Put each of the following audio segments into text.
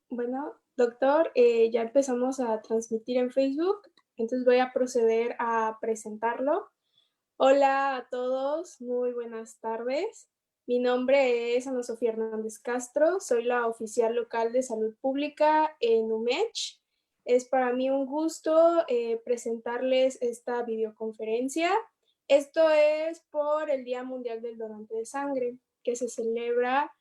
Bueno, doctor, ya empezamos a transmitir en Facebook, entonces voy a proceder a presentarlo. Hola a todos, muy buenas tardes. Mi nombre es Ana Sofía Hernández Castro, soy la oficial local de salud pública en UMECH. Es para mí un gusto presentarles esta videoconferencia. Esto es por el Día Mundial del Donante de Sangre, que se celebra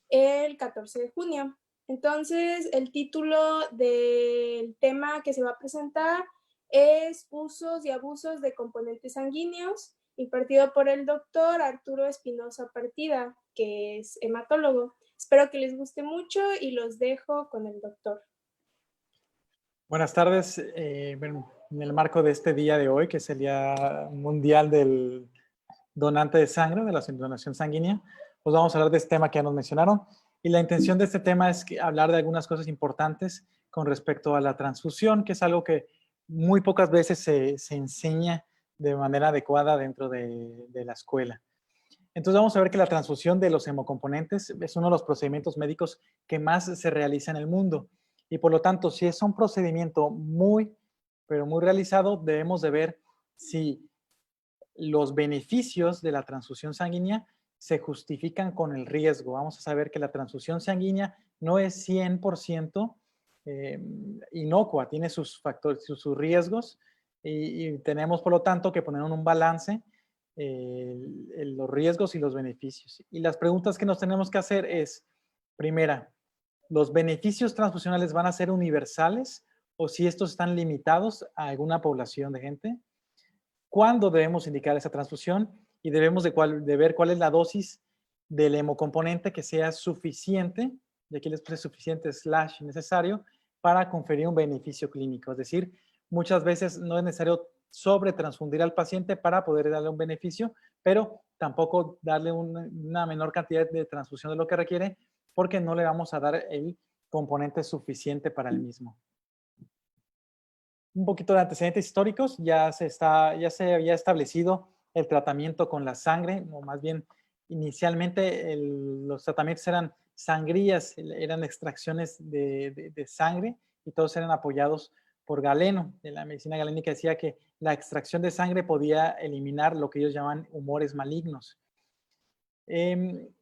el 14 de junio. Entonces, el título del tema que se va a presentar es Usos y abusos de componentes sanguíneos, impartido por el doctor Arturo Espinosa Partida, que es hematólogo. Espero que les guste mucho y los dejo con el doctor. Buenas tardes. Bueno, en el marco de este día de hoy, que es el Día Mundial del Donante de Sangre, de la donación sanguínea, pues vamos a hablar de este tema que ya nos mencionaron. Y la intención de este tema es hablar de algunas cosas importantes con respecto a la transfusión, que es algo que muy pocas veces se enseña de manera adecuada dentro de la escuela. Entonces vamos a ver que la transfusión de los hemocomponentes es uno de los procedimientos médicos que más se realiza en el mundo. Y por lo tanto, si es un procedimiento pero muy realizado, debemos de ver si los beneficios de la transfusión sanguínea se justifican con el riesgo. Vamos a saber que la transfusión sanguínea no es 100% inocua, tiene sus factores, sus riesgos y tenemos por lo tanto que poner en un balance los riesgos y los beneficios. Y las preguntas que nos tenemos que hacer es, primera, ¿los beneficios transfusionales van a ser universales o si estos están limitados a alguna población de gente? ¿Cuándo debemos indicar esa transfusión? Y debemos de ver cuál es la dosis del hemocomponente que sea suficiente, y aquí les puse suficiente / necesario, para conferir un beneficio clínico. Es decir, muchas veces no es necesario sobretransfundir al paciente para poder darle un beneficio, pero tampoco darle una menor cantidad de transfusión de lo que requiere, porque no le vamos a dar el componente suficiente para el mismo. Un poquito de antecedentes históricos, ya se había establecido el tratamiento con la sangre, o más bien inicialmente los tratamientos eran sangrías, eran extracciones de sangre y todos eran apoyados por Galeno. De la medicina galénica decía que la extracción de sangre podía eliminar lo que ellos llaman humores malignos. El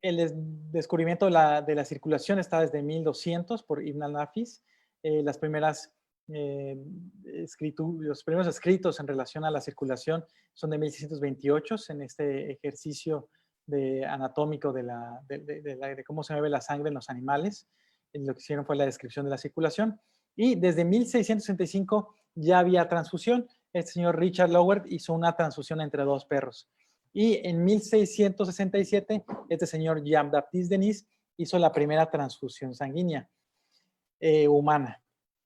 descubrimiento de la circulación está desde 1200 por Ibn al-Nafis. Las primeras los primeros escritos en relación a la circulación son de 1628 en este ejercicio anatómico de cómo se mueve la sangre en los animales. Lo que hicieron fue la descripción de la circulación. Y desde 1665 ya había transfusión. Este señor Richard Lowert hizo una transfusión entre dos perros. Y en 1667, este señor Jean-Baptiste Denis hizo la primera transfusión sanguínea humana.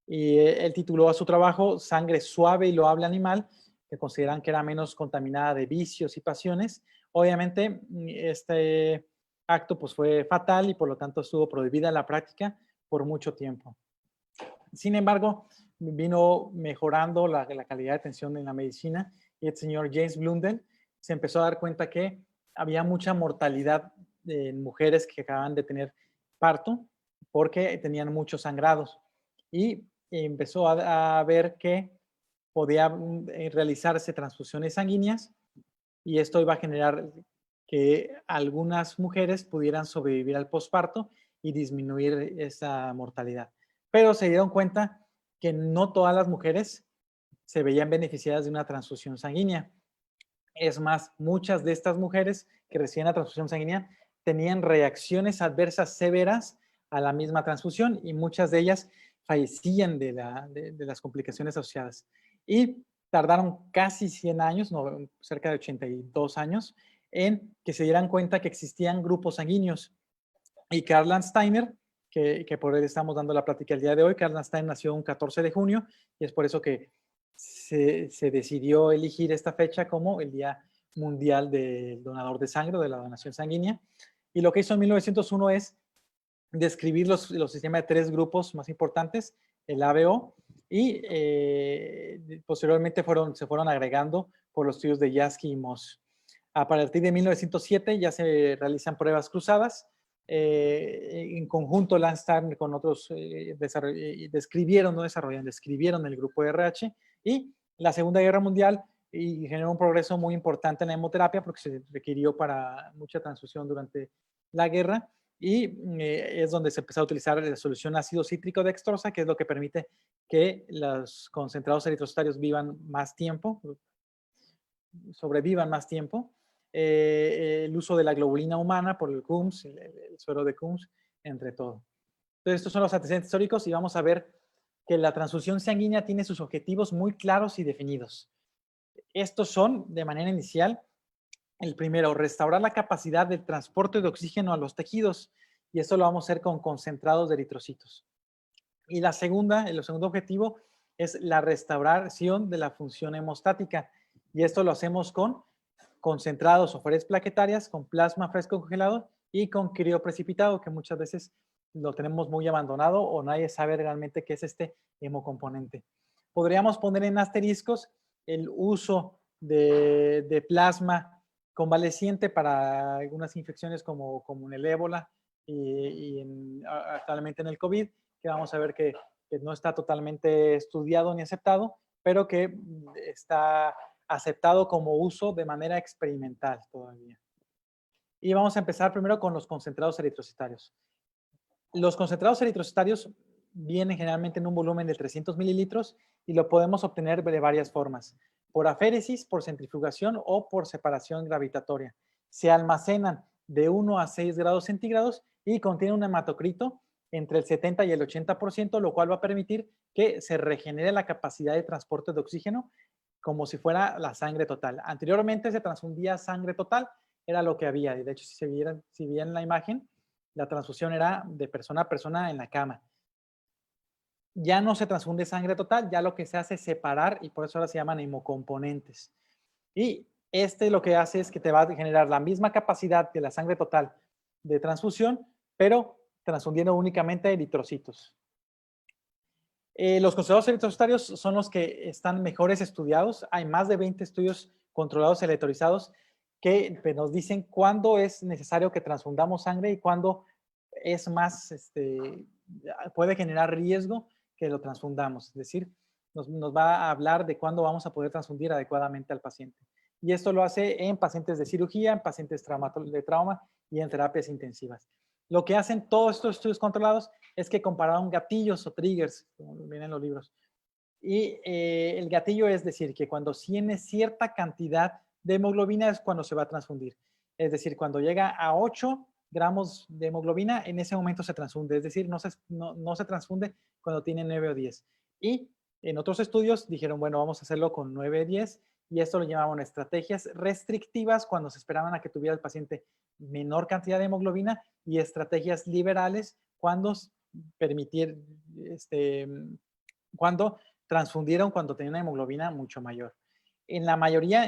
Y él tituló a su trabajo Sangre suave y loable animal, que consideran que era menos contaminada de vicios y pasiones. Obviamente, este acto pues, fue fatal y por lo tanto estuvo prohibida la práctica por mucho tiempo. Sin embargo, vino mejorando la calidad de atención en la medicina y el señor James Blundell se empezó a dar cuenta que había mucha mortalidad en mujeres que acababan de tener parto porque tenían muchos sangrados y empezó a ver que podía realizarse transfusiones sanguíneas y esto iba a generar que algunas mujeres pudieran sobrevivir al posparto y disminuir esa mortalidad. Pero se dieron cuenta que no todas las mujeres se veían beneficiadas de una transfusión sanguínea. Es más, muchas de estas mujeres que recibían la transfusión sanguínea tenían reacciones adversas severas a la misma transfusión y muchas de ellas fallecían de las complicaciones asociadas. Y tardaron casi 100 años, no, cerca de 82 años, en que se dieran cuenta que existían grupos sanguíneos. Y Karl Landsteiner, que por él estamos dando la plática el día de hoy, Karl Landsteiner nació un 14 de junio y es por eso que se decidió elegir esta fecha como el Día Mundial del Donador de Sangre, de la donación sanguínea. Y lo que hizo en 1901 es describir los sistemas de tres grupos más importantes, el ABO, y posteriormente se fueron agregando por los estudios de Jasky y Moss. A partir de 1907 ya se realizan pruebas cruzadas En conjunto, Lance Turner con otros describieron, no desarrollaron, describieron el grupo RH, y la Segunda Guerra Mundial y generó un progreso muy importante en la hemoterapia porque se requirió para mucha transfusión durante la guerra, y es donde se empezó a utilizar la solución ácido cítrico dextrosa, que es lo que permite que los concentrados eritrocitarios vivan más tiempo, sobrevivan más tiempo. El uso de la globulina humana por el Coombs, el suero de Coombs, entre todo. Entonces, estos son los antecedentes históricos y vamos a ver que la transfusión sanguínea tiene sus objetivos muy claros y definidos. Estos son, de manera inicial, el primero, restaurar la capacidad del transporte de oxígeno a los tejidos, y esto lo vamos a hacer con concentrados de eritrocitos. Y el segundo objetivo es la restauración de la función hemostática, y esto lo hacemos con concentrados o paredes plaquetarias, con plasma fresco congelado y con crioprecipitado, que muchas veces lo tenemos muy abandonado o nadie sabe realmente qué es este hemocomponente. Podríamos poner en asteriscos el uso de plasma convaleciente para algunas infecciones como en el ébola y actualmente en el COVID, que vamos a ver que no está totalmente estudiado ni aceptado, pero que está aceptado como uso de manera experimental todavía. Y vamos a empezar primero con los concentrados eritrocitarios. Los concentrados eritrocitarios vienen generalmente en un volumen de 300 mililitros y lo podemos obtener de varias formas: por aféresis, por centrifugación o por separación gravitatoria. Se almacenan de 1 a 6 grados centígrados y contienen un hematocrito entre el 70 y el 80%, lo cual va a permitir que se regenere la capacidad de transporte de oxígeno como si fuera la sangre total. Anteriormente se transfundía sangre total, era lo que había. Y de hecho, si vieran la imagen, la transfusión era de persona a persona en la cama. Ya no se transfunde sangre total, ya lo que se hace es separar, y por eso ahora se llaman hemocomponentes. Y lo que hace es que te va a generar la misma capacidad de la sangre total de transfusión, pero transfundiendo únicamente eritrocitos. Los concentrados eritrocitarios son los que están mejores estudiados. Hay más de 20 estudios controlados electrolizados que nos dicen cuándo es necesario que transfundamos sangre y cuándo es más, puede generar riesgo que lo transfundamos. Es decir, nos va a hablar de cuándo vamos a poder transfundir adecuadamente al paciente. Y esto lo hace en pacientes de cirugía, en pacientes de trauma y en terapias intensivas. Lo que hacen todos estos estudios controlados es que compararon gatillos o triggers, como vienen en los libros. Y el gatillo es decir que cuando tiene cierta cantidad de hemoglobina es cuando se va a transfundir. Es decir, cuando llega a 8 gramos de hemoglobina, en ese momento se transfunde. Es decir, no se transfunde cuando tiene 9 o 10. Y en otros estudios dijeron, bueno, vamos a hacerlo con 9 o 10, y esto lo llamaban estrategias restrictivas cuando se esperaban a que tuviera el paciente menor cantidad de hemoglobina, y estrategias liberales cuando cuando transfundieron cuando tenían una hemoglobina mucho mayor. En la mayoría,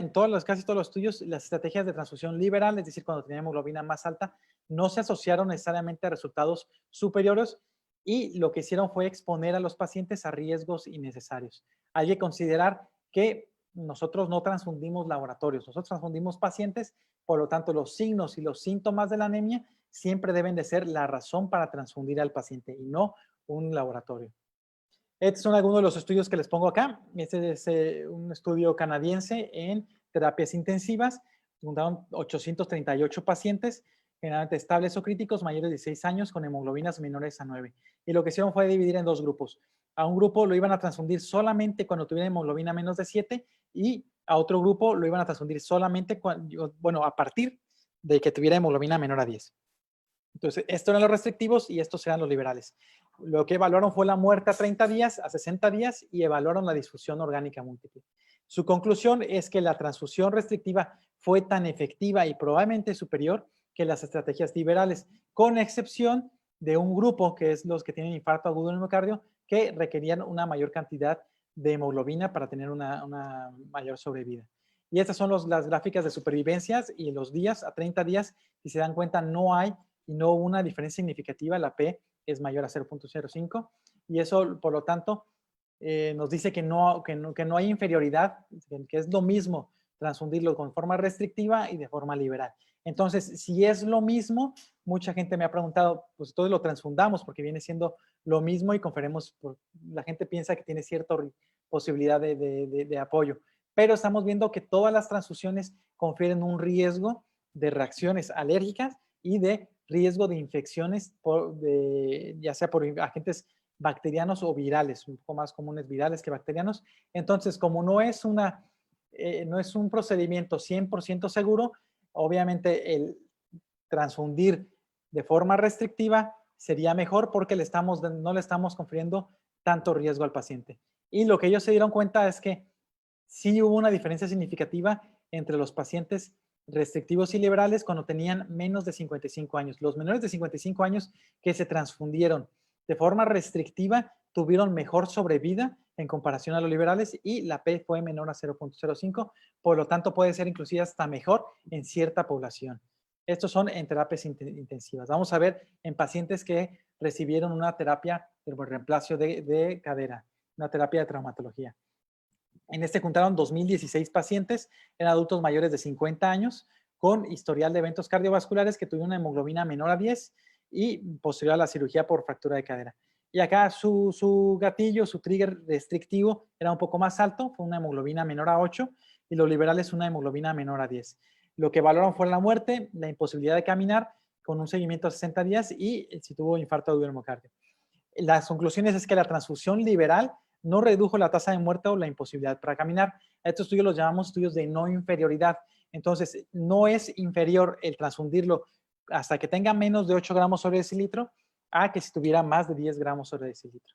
casi todos los estudios, las estrategias de transfusión liberal, es decir, cuando tenían hemoglobina más alta, no se asociaron necesariamente a resultados superiores, y lo que hicieron fue exponer a los pacientes a riesgos innecesarios. Hay que considerar que nosotros no transfundimos laboratorios, nosotros transfundimos pacientes, por lo tanto los signos y los síntomas de la anemia siempre deben de ser la razón para transfundir al paciente y no un laboratorio. Estos son algunos de los estudios que les pongo acá. Este es un estudio canadiense en terapias intensivas. Juntaron 838 pacientes, generalmente estables o críticos, mayores de 16 años, con hemoglobinas menores a 9. Y lo que hicieron fue dividir en dos grupos. A un grupo lo iban a transfundir solamente cuando tuviera hemoglobina menos de 7, y a otro grupo lo iban a transfundir solamente a partir de que tuviera hemoglobina menor a 10. Entonces, estos eran los restrictivos y estos eran los liberales. Lo que evaluaron fue la muerte a 30 días, a 60 días, y evaluaron la disfunción orgánica múltiple. Su conclusión es que la transfusión restrictiva fue tan efectiva y probablemente superior que las estrategias liberales, con excepción de un grupo, que es los que tienen infarto agudo en el miocardio, que requerían una mayor cantidad de hemoglobina para tener una mayor sobrevida. Y estas son las gráficas de supervivencias y los días, a 30 días, si se dan cuenta, no hay y no hubo una diferencia significativa. La P es mayor a 0.05, y eso, por lo tanto, nos dice que no hay inferioridad, que es lo mismo transfundirlo con forma restrictiva y de forma liberal. Entonces, si es lo mismo, mucha gente me ha preguntado, pues entonces lo transfundamos porque viene siendo lo mismo y conferemos, la gente piensa que tiene cierta posibilidad de apoyo. Pero estamos viendo que todas las transfusiones confieren un riesgo de reacciones alérgicas y de riesgo de infecciones, ya sea por agentes bacterianos o virales, un poco más comunes virales que bacterianos. Entonces, como no es un procedimiento 100% seguro, obviamente el transfundir de forma restrictiva sería mejor porque no le estamos confiriendo tanto riesgo al paciente. Y lo que ellos se dieron cuenta es que sí hubo una diferencia significativa entre los pacientes restrictivos y liberales cuando tenían menos de 55 años. Los menores de 55 años que se transfundieron de forma restrictiva tuvieron mejor sobrevida en comparación a los liberales y la P fue menor a 0.05, por lo tanto puede ser inclusive hasta mejor en cierta población. Estos son en terapias intensivas. Vamos a ver en pacientes que recibieron una terapia de reemplazo de cadera, una terapia de traumatología. En este juntaron 2016 pacientes, eran adultos mayores de 50 años, con historial de eventos cardiovasculares que tuvieron una hemoglobina menor a 10 y posterior a la cirugía por fractura de cadera. Y acá su gatillo, su trigger restrictivo era un poco más alto, fue una hemoglobina menor a 8 y los liberales una hemoglobina menor a 10. Lo que valoraron fue la muerte, la imposibilidad de caminar con un seguimiento a 60 días y si tuvo infarto de miocardio. Las conclusiones es que la transfusión liberal no redujo la tasa de muerte o la imposibilidad para caminar. A estos estudios los llamamos estudios de no inferioridad. Entonces, no es inferior el transfundirlo hasta que tenga menos de 8 gramos sobre decilitro a que si tuviera más de 10 gramos sobre decilitro.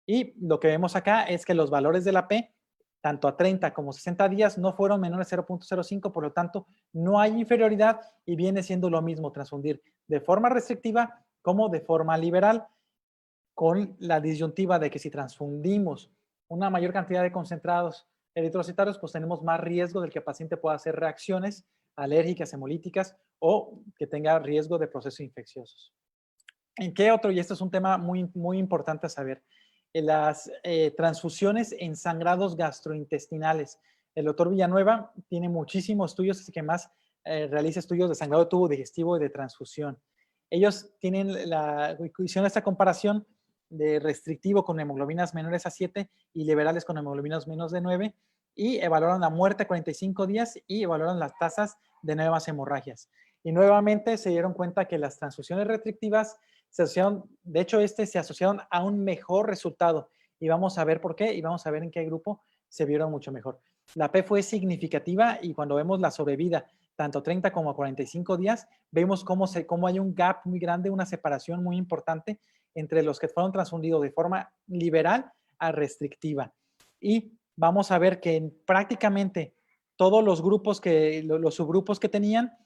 Y lo que vemos acá es que los valores de la P, tanto a 30 como 60 días, no fueron menores de 0.05, por lo tanto, no hay inferioridad y viene siendo lo mismo transfundir de forma restrictiva como de forma liberal, con la disyuntiva de que si transfundimos una mayor cantidad de concentrados eritrocitarios, pues tenemos más riesgo del que el paciente pueda hacer reacciones alérgicas, hemolíticas o que tenga riesgo de procesos infecciosos. ¿En qué otro? Y esto es un tema muy, muy importante a saber. En las transfusiones en sangrados gastrointestinales. El doctor Villanueva tiene muchísimos estudios, así que más realiza estudios de sangrado de tubo digestivo y de transfusión. Ellos hicieron esta comparación de restrictivo con hemoglobinas menores a 7 y liberales con hemoglobinas menos de 9 y evaluaron la muerte a 45 días y evaluaron las tasas de nuevas hemorragias. Y nuevamente se dieron cuenta que las transfusiones restrictivas se asociaron, de hecho se asociaron a un mejor resultado y vamos a ver por qué y vamos a ver en qué grupo se vieron mucho mejor. La P fue significativa y cuando vemos la sobrevida, tanto 30 como 45 días, vemos cómo hay un gap muy grande, una separación muy importante entre los que fueron transfundidos de forma liberal a restrictiva. Y vamos a ver que en prácticamente todos los grupos los subgrupos que tenían,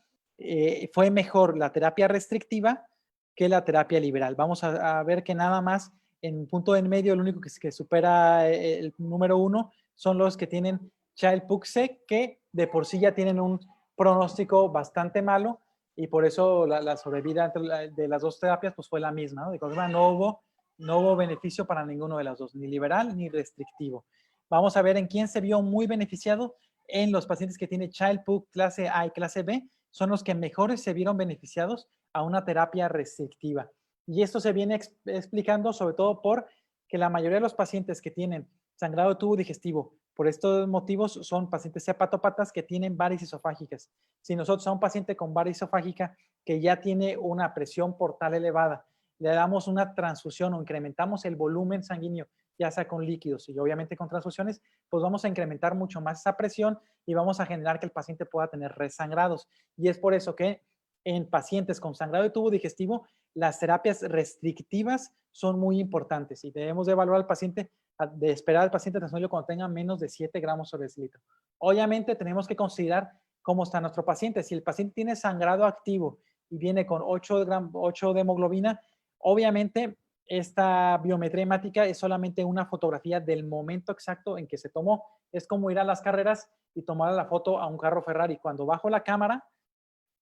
fue mejor la terapia restrictiva que la terapia liberal. Vamos a ver que nada más en punto en medio, el único que supera el número 1 son los que tienen Child-Pugh, que de por sí ya tienen un pronóstico bastante malo y por eso la sobrevida de las dos terapias pues fue la misma, ¿no? De forma no hubo beneficio para ninguno de las dos, ni liberal ni restrictivo. Vamos a ver en quién se vio muy beneficiado. En los pacientes que tienen Child-Pugh clase A y clase B son los que mejores se vieron beneficiados a una terapia restrictiva. Y esto se viene explicando sobre todo por que la mayoría de los pacientes que tienen sangrado de tubo digestivo por estos motivos son pacientes hepatópatas que tienen varices esofágicas. Si nosotros a un paciente con varices esofágica que ya tiene una presión portal elevada, le damos una transfusión o incrementamos el volumen sanguíneo, ya sea con líquidos y obviamente con transfusiones, pues vamos a incrementar mucho más esa presión y vamos a generar que el paciente pueda tener resangrados. Y es por eso que en pacientes con sangrado de tubo digestivo, las terapias restrictivas son muy importantes y debemos de evaluar al paciente, de esperar al paciente transfusional cuando tenga menos de 7 gramos sobre decilitro. Obviamente tenemos que considerar cómo está nuestro paciente. Si el paciente tiene sangrado activo y viene con 8 de hemoglobina, obviamente esta biometría hemática es solamente una fotografía del momento exacto en que se tomó. Es como ir a las carreras y tomar la foto a un carro Ferrari. Cuando bajo la cámara,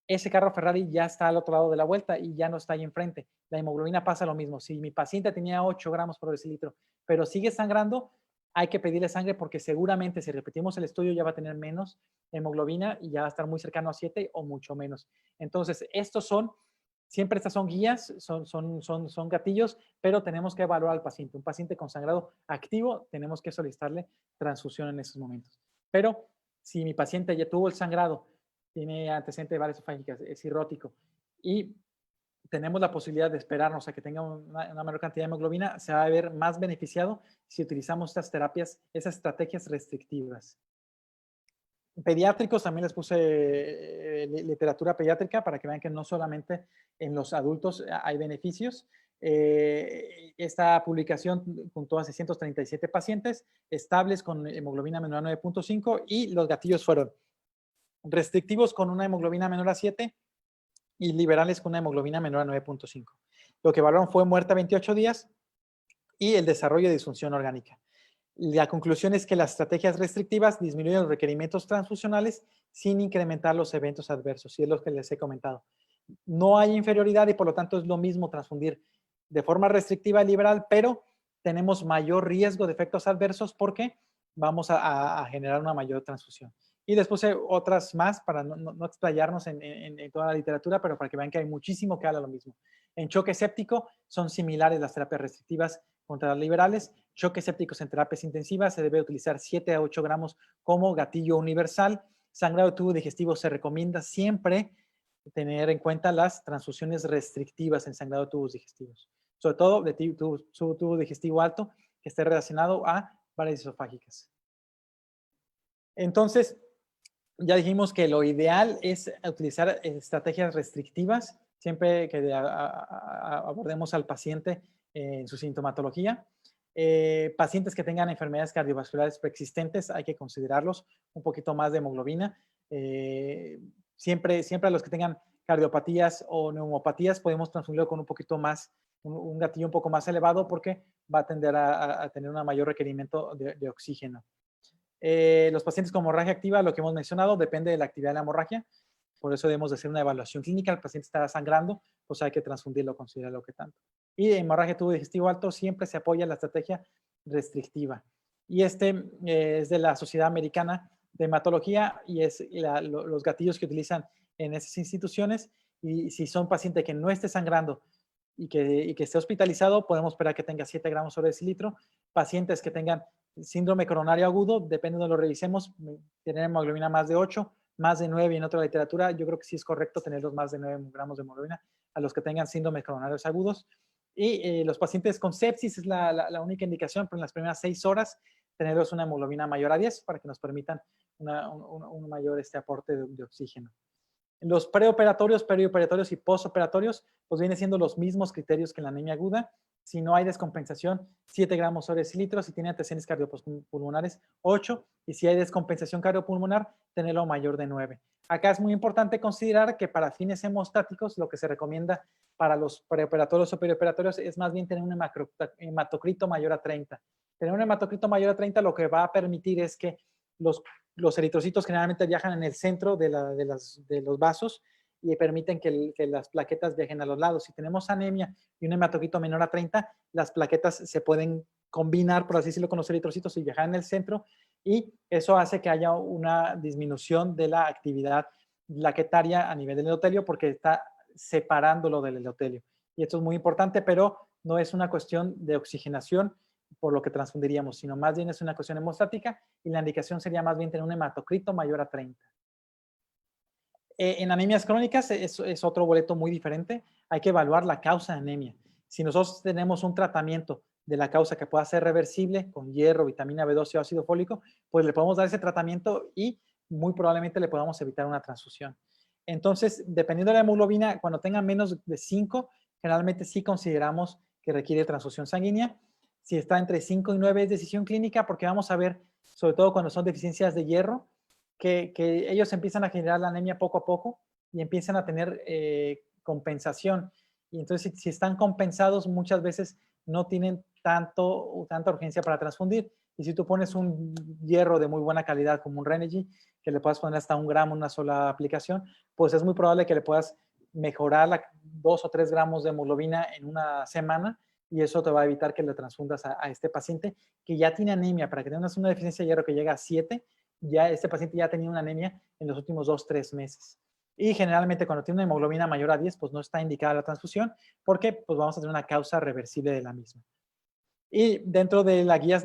ese carro Ferrari ya está al otro lado de la vuelta y ya no está ahí enfrente. La hemoglobina pasa lo mismo. Si mi paciente tenía 8 gramos por decilitro, pero sigue sangrando, hay que pedirle sangre porque seguramente si repetimos el estudio ya va a tener menos hemoglobina y ya va a estar muy cercano a 7 o mucho menos. Entonces, siempre estas son guías, son gatillos, pero tenemos que evaluar al paciente. Un paciente con sangrado activo, tenemos que solicitarle transfusión en esos momentos. Pero si mi paciente ya tuvo el sangrado, tiene antecedente de varias esofágicas, es cirrótico, y tenemos la posibilidad de esperarnos a que tenga una menor cantidad de hemoglobina, se va a ver más beneficiado si utilizamos estas terapias, esas estrategias restrictivas. Pediátricos también les puse literatura pediátrica para que vean que no solamente en los adultos hay beneficios. Esta publicación juntó a 637 pacientes estables con hemoglobina menor a 9.5 y los gatillos fueron restrictivos con una hemoglobina menor a 7 y liberales con una hemoglobina menor a 9.5. Lo que evaluaron fue muerte a 28 días y el desarrollo de disfunción orgánica. La conclusión es que las estrategias restrictivas disminuyen los requerimientos transfusionales sin incrementar los eventos adversos, y es lo que les he comentado. No hay inferioridad y por lo tanto es lo mismo transfundir de forma restrictiva y liberal, pero tenemos mayor riesgo de efectos adversos porque vamos a generar una mayor transfusión. Y después hay otras más para no explayarnos en toda la literatura, pero para que vean que hay muchísimo que habla lo mismo. En choque séptico son similares las terapias restrictivas contra las liberales. Choques sépticos en terapias intensivas se debe utilizar 7 a 8 gramos como gatillo universal. Sangrado de tubo digestivo se recomienda siempre tener en cuenta las transfusiones restrictivas en sangrado de tubos digestivos, sobre todo de tubo digestivo alto que esté relacionado a varices esofágicas. Entonces, ya dijimos que lo ideal es utilizar estrategias restrictivas siempre que abordemos al paciente en su sintomatología. Pacientes que tengan enfermedades cardiovasculares preexistentes, hay que considerarlos un poquito más de hemoglobina. Siempre a los que tengan cardiopatías o neumopatías podemos transfundirlo con un poquito más, un gatillo un poco más elevado porque va a tender a tener un mayor requerimiento de oxígeno. Los pacientes con hemorragia activa, lo que hemos mencionado, depende de la actividad de la hemorragia. Por eso debemos de hacer una evaluación clínica. El paciente está sangrando, pues hay que transfundirlo, considerarlo que tanto. Y de hemorragia tubo digestivo alto siempre se apoya la estrategia restrictiva. Y es de la Sociedad Americana de Hematología y es los gatillos que utilizan en esas instituciones. Y si son pacientes que no esté sangrando y que esté hospitalizado, podemos esperar que tenga 7 gramos sobre decilitro. Pacientes que tengan síndrome coronario agudo, depende de lo revisemos, tener hemoglobina más de 8, más de 9 y en otra literatura, yo creo que sí es correcto tenerlos más de 9 gramos de hemoglobina a los que tengan síndrome coronarios agudos. Y los pacientes con sepsis es la única indicación, pero en las primeras 6 horas tenerlos una hemoglobina mayor a 10 para que nos permitan un mayor aporte de oxígeno. Los preoperatorios, perioperatorios y postoperatorios, pues vienen siendo los mismos criterios que en la anemia aguda. Si no hay descompensación, 7 gramos sobre decilitro. Si tiene antecedentes cardiopulmonares, 8. Y si hay descompensación cardiopulmonar, tenerlo mayor de 9. Acá es muy importante considerar que para fines hemostáticos, lo que se recomienda para los preoperatorios o perioperatorios es más bien tener un hematocrito mayor a 30. Tener un hematocrito mayor a 30 lo que va a permitir es que los eritrocitos generalmente viajan en el centro de los vasos y permiten que las plaquetas viajen a los lados. Si tenemos anemia y un hematocrito menor a 30, las plaquetas se pueden combinar, por así decirlo, con los eritrocitos y viajar en el centro, y eso hace que haya una disminución de la actividad plaquetaria a nivel del endotelio porque está separándolo del endotelio. Y esto es muy importante, pero no es una cuestión de oxigenación por lo que transfundiríamos, sino más bien es una cuestión hemostática y la indicación sería más bien tener un hematocrito mayor a 30. En anemias crónicas es otro boleto muy diferente. Hay que evaluar la causa de anemia. Si nosotros tenemos un tratamiento de la causa que pueda ser reversible con hierro, vitamina B12 o ácido fólico, pues le podemos dar ese tratamiento y muy probablemente le podamos evitar una transfusión. Entonces, dependiendo de la hemoglobina, cuando tenga menos de 5, generalmente sí consideramos que requiere transfusión sanguínea. Si está entre 5 y 9 es decisión clínica porque vamos a ver, sobre todo cuando son deficiencias de hierro, que ellos empiezan a generar la anemia poco a poco y empiezan a tener compensación. Y entonces, si están compensados, muchas veces no tienen tanta urgencia para transfundir. Y si tú pones un hierro de muy buena calidad, como un Renergy, que le puedas poner hasta 1 gramo en una sola aplicación, pues es muy probable que le puedas mejorar 2 o 3 gramos de hemoglobina en una semana y eso te va a evitar que le transfundas a este paciente que ya tiene anemia. Para que tengas una deficiencia de hierro que llega a 7, ya este paciente ya ha tenido una anemia en los últimos 2-3 meses. Y generalmente cuando tiene una hemoglobina mayor a 10, pues no está indicada la transfusión porque pues vamos a tener una causa reversible de la misma. Y dentro de las guías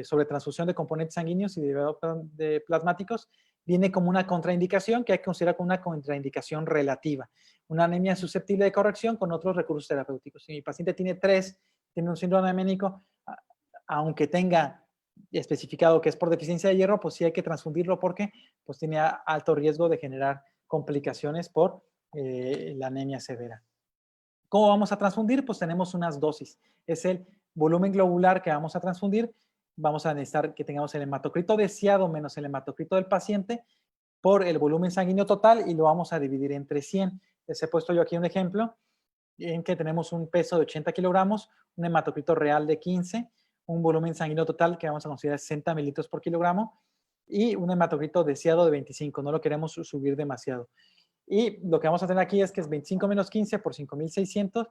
sobre transfusión de componentes sanguíneos y de plasmáticos, viene como una contraindicación que hay que considerar como una contraindicación relativa. Una anemia susceptible de corrección con otros recursos terapéuticos. Si mi paciente tiene 3, tiene un síndrome anémico, aunque tenga especificado que es por deficiencia de hierro, pues sí hay que transfundirlo porque pues tiene alto riesgo de generar complicaciones por la anemia severa. ¿Cómo vamos a transfundir? Pues tenemos unas dosis. Es el volumen globular que vamos a transfundir. Vamos a necesitar que tengamos el hematocrito deseado menos el hematocrito del paciente por el volumen sanguíneo total y lo vamos a dividir entre 100. Les he puesto yo aquí un ejemplo en que tenemos un peso de 80 kilogramos, un hematocrito real de 15, un volumen sanguíneo total que vamos a considerar 60 mililitros por kilogramo y un hematocrito deseado de 25. No lo queremos subir demasiado. Y lo que vamos a tener aquí es que es 25 menos 15 por 5.600.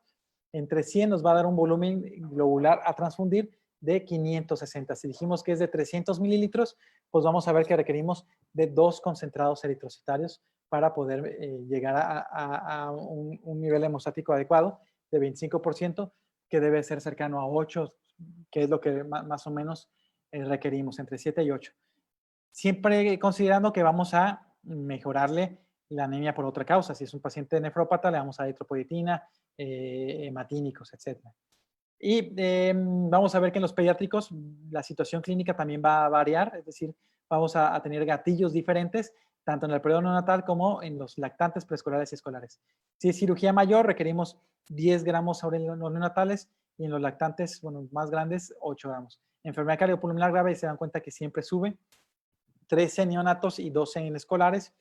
Entre 100 nos va a dar un volumen globular a transfundir de 560. Si dijimos que es de 300 mililitros, pues vamos a ver que requerimos de 2 concentrados eritrocitarios para poder llegar a un nivel hemostático adecuado de 25%, que debe ser cercano a 8, que es lo que más o menos requerimos, entre 7 y 8. Siempre considerando que vamos a mejorarle la anemia por otra causa. Si es un paciente nefrópata, le vamos a dar eritropoyetina, hematínicos, etc. Y vamos a ver que en los pediátricos la situación clínica también va a variar, es decir, vamos a tener gatillos diferentes, tanto en el periodo neonatal como en los lactantes preescolares y escolares. Si es cirugía mayor, requerimos 10 gramos sobre los neonatales y en los lactantes, bueno, más grandes, 8 gramos. Enfermedad cardiopulmonar grave, se dan cuenta que siempre sube, 13 en neonatos y 12 en escolares.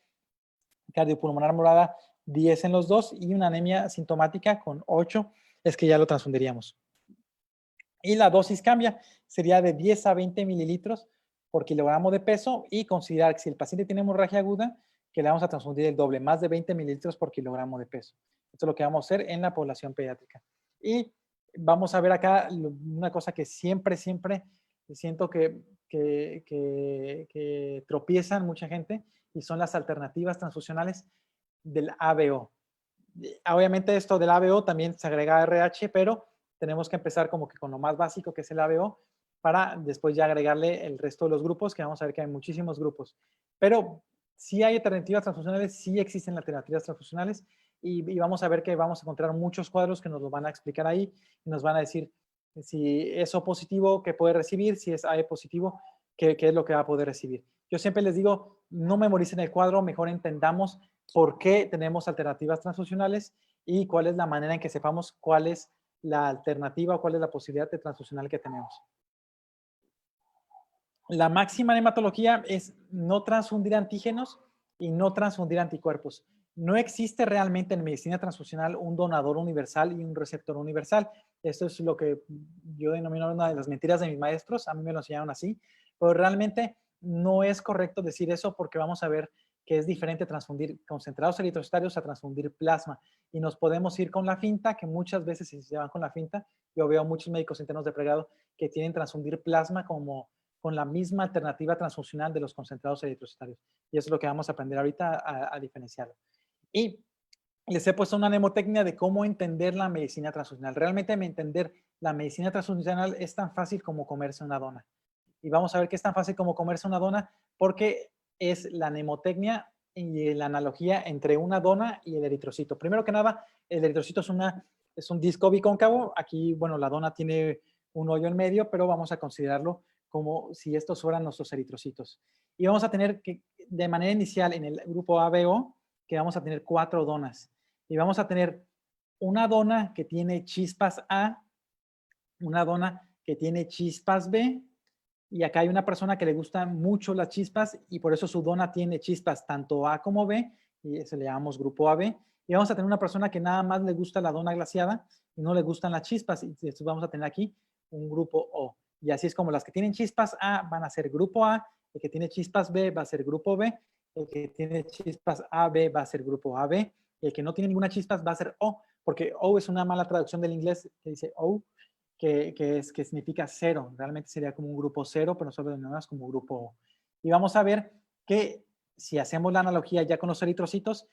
Cardiopulmonar morada, 10 en los dos y una anemia sintomática con 8 es que ya lo transfundiríamos. Y la dosis cambia, sería de 10 a 20 mililitros por kilogramo de peso y considerar que si el paciente tiene hemorragia aguda, que le vamos a transfundir el doble, más de 20 mililitros por kilogramo de peso. Esto es lo que vamos a hacer en la población pediátrica. Y vamos a ver acá una cosa que siempre siento que tropiezan mucha gente y son las alternativas transfusionales del ABO. Obviamente esto del ABO también se agrega a RH, pero tenemos que empezar como que con lo más básico que es el ABO para después ya agregarle el resto de los grupos, que vamos a ver que hay muchísimos grupos. Pero sí hay alternativas transfusionales, sí existen alternativas transfusionales y vamos a ver que vamos a encontrar muchos cuadros que nos lo van a explicar ahí y nos van a decir si es O positivo, qué puede recibir, si es AE positivo, qué es lo que va a poder recibir. Yo siempre les digo, no memoricen el cuadro, mejor entendamos por qué tenemos alternativas transfusionales y cuál es la manera en que sepamos cuál es la alternativa o cuál es la posibilidad de transfusional que tenemos. La máxima en hematología es no transfundir antígenos y no transfundir anticuerpos. No existe realmente en medicina transfusional un donador universal y un receptor universal. Esto es lo que yo denomino una de las mentiras de mis maestros. A mí me lo enseñaron así, pero realmente no es correcto decir eso porque vamos a ver que es diferente transfundir concentrados eritrocitarios a transfundir plasma. Y nos podemos ir con la finta, que muchas veces se van con la finta. Yo veo muchos médicos internos de pregrado que tienen transfundir plasma como con la misma alternativa transfusional de los concentrados eritrocitarios. Y eso es lo que vamos a aprender ahorita a diferenciarlo. Y les he puesto una mnemotecnia de cómo entender la medicina transfusional. Realmente entender la medicina transfusional es tan fácil como comerse una dona. Y vamos a ver que es tan fácil como comerse una dona porque es la mnemotecnia y la analogía entre una dona y el eritrocito. Primero que nada, el eritrocito es un disco bicóncavo. Aquí, bueno, la dona tiene un hoyo en medio, pero vamos a considerarlo como si estos fueran nuestros eritrocitos. Y vamos a tener que, de manera inicial, en el grupo ABO, que vamos a tener 4 donas. Y vamos a tener una dona que tiene chispas A, una dona que tiene chispas B, y acá hay una persona que le gustan mucho las chispas y por eso su dona tiene chispas tanto A como B, y eso le llamamos grupo AB. Y vamos a tener una persona que nada más le gusta la dona glaseada y no le gustan las chispas, y entonces vamos a tener aquí un grupo O. Y así es como las que tienen chispas A van a ser grupo A, el que tiene chispas B va a ser grupo B, el que tiene chispas AB va a ser grupo AB, y el que no tiene ninguna chispas va a ser O, porque O es una mala traducción del inglés que dice O, que significa cero. Realmente sería como un grupo cero, pero nosotros lo denominamos como grupo O. Y vamos a ver que si hacemos la analogía ya con los eritrocitos,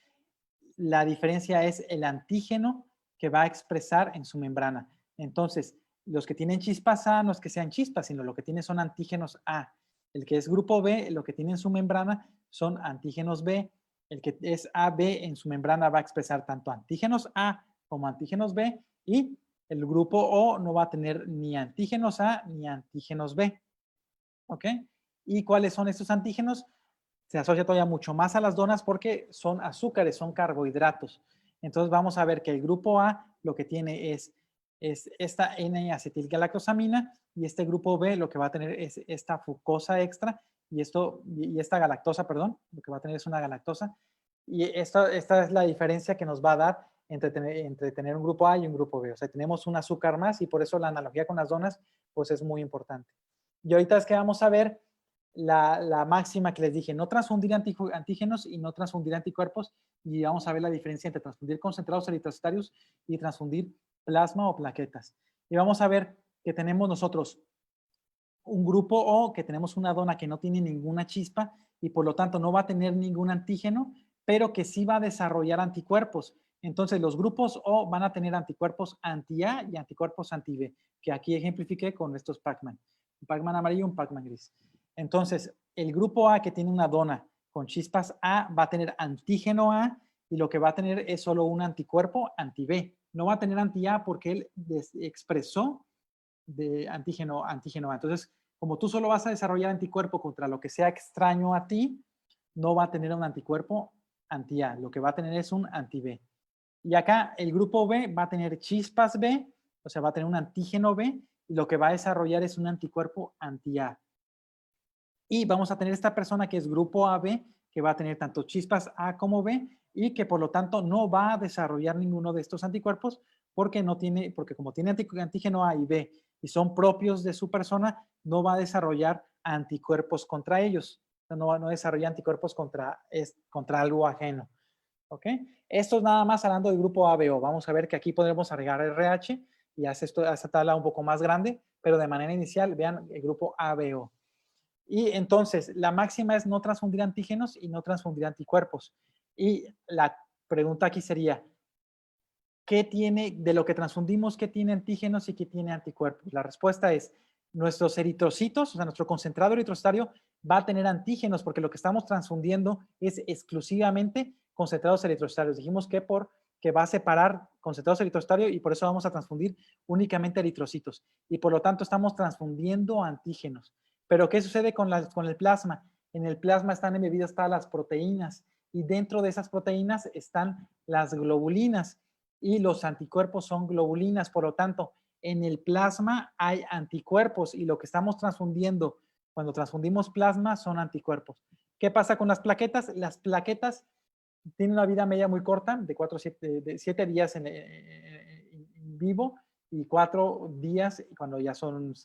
la diferencia es el antígeno que va a expresar en su membrana. Entonces, los que tienen chispas A no es que sean chispas, sino lo que tienen son antígenos A. El que es grupo B, lo que tiene en su membrana son antígenos B. El que es AB en su membrana va a expresar tanto antígenos A como antígenos B, y el grupo O no va a tener ni antígenos A ni antígenos B. ¿Ok? ¿Y cuáles son estos antígenos? Se asocia todavía mucho más a las donas porque son azúcares, son carbohidratos. Entonces vamos a ver que el grupo A lo que tiene es esta N-acetilgalactosamina, y este grupo B lo que va a tener es esta fructosa extra y esta galactosa, perdón, lo que va a tener es una galactosa. Y esta es la diferencia que nos va a dar entre tener un grupo A y un grupo B. O sea, tenemos un azúcar más, y por eso la analogía con las donas pues es muy importante. Y ahorita es que vamos a ver la máxima que les dije, no transfundir antígenos y no transfundir anticuerpos, y vamos a ver la diferencia entre transfundir concentrados eritrocitarios y transfundir plasma o plaquetas. Y vamos a ver que tenemos nosotros un grupo O, que tenemos una dona que no tiene ninguna chispa y por lo tanto no va a tener ningún antígeno, pero que sí va a desarrollar anticuerpos. Entonces los grupos O van a tener anticuerpos anti-A y anticuerpos anti-B, que aquí ejemplifiqué con estos Pac-Man. Un Pac-Man amarillo y un Pac-Man gris. Entonces, el grupo A que tiene una dona con chispas A va a tener antígeno A, y lo que va a tener es solo un anticuerpo anti-B. No va a tener anti-A porque él expresó de antígeno A. Entonces, como tú solo vas a desarrollar anticuerpo contra lo que sea extraño a ti, no va a tener un anticuerpo anti-A. Lo que va a tener es un anti-B. Y acá el grupo B va a tener chispas B, o sea, va a tener un antígeno B, y lo que va a desarrollar es un anticuerpo anti-A. Y vamos a tener esta persona que es grupo AB, que va a tener tanto chispas A como B, y que por lo tanto no va a desarrollar ninguno de estos anticuerpos porque como tiene antígeno A y B y son propios de su persona, no va a desarrollar anticuerpos contra ellos. No va a desarrollar anticuerpos contra algo ajeno. ¿Ok? Esto es nada más hablando del grupo ABO. Vamos a ver que aquí podremos agregar RH y hace esta tabla un poco más grande, pero de manera inicial, vean el grupo ABO. Y entonces, la máxima es no transfundir antígenos y no transfundir anticuerpos. Y la pregunta aquí sería, ¿qué tiene, de lo que transfundimos, qué tiene antígenos y qué tiene anticuerpos? La respuesta es, nuestros eritrocitos, o sea, nuestro concentrado eritrocitario va a tener antígenos porque lo que estamos transfundiendo es exclusivamente concentrados eritrocitarios. Dijimos que va a separar concentrados eritrocitarios y por eso vamos a transfundir únicamente eritrocitos. Y por lo tanto estamos transfundiendo antígenos. Pero ¿qué sucede con el plasma? En el plasma están embebidas todas las proteínas y dentro de esas proteínas están las globulinas y los anticuerpos son globulinas. Por lo tanto, en el plasma hay anticuerpos y lo que estamos transfundiendo cuando transfundimos plasma son anticuerpos. ¿Qué pasa con las plaquetas? Las plaquetas tienen una vida media muy corta, de 7 días en vivo y 4 días cuando ya son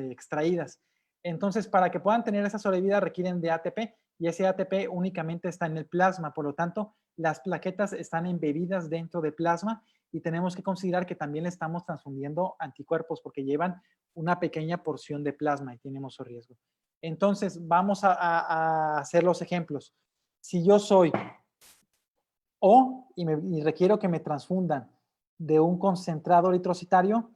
extraídas. Entonces, para que puedan tener esa sobrevida requieren de ATP y ese ATP únicamente está en el plasma. Por lo tanto, las plaquetas están embebidas dentro del plasma y tenemos que considerar que también le estamos transfundiendo anticuerpos porque llevan una pequeña porción de plasma y tenemos su riesgo. Entonces, vamos a hacer los ejemplos. Si yo soy O y requiero que me transfundan de un concentrado eritrocitario,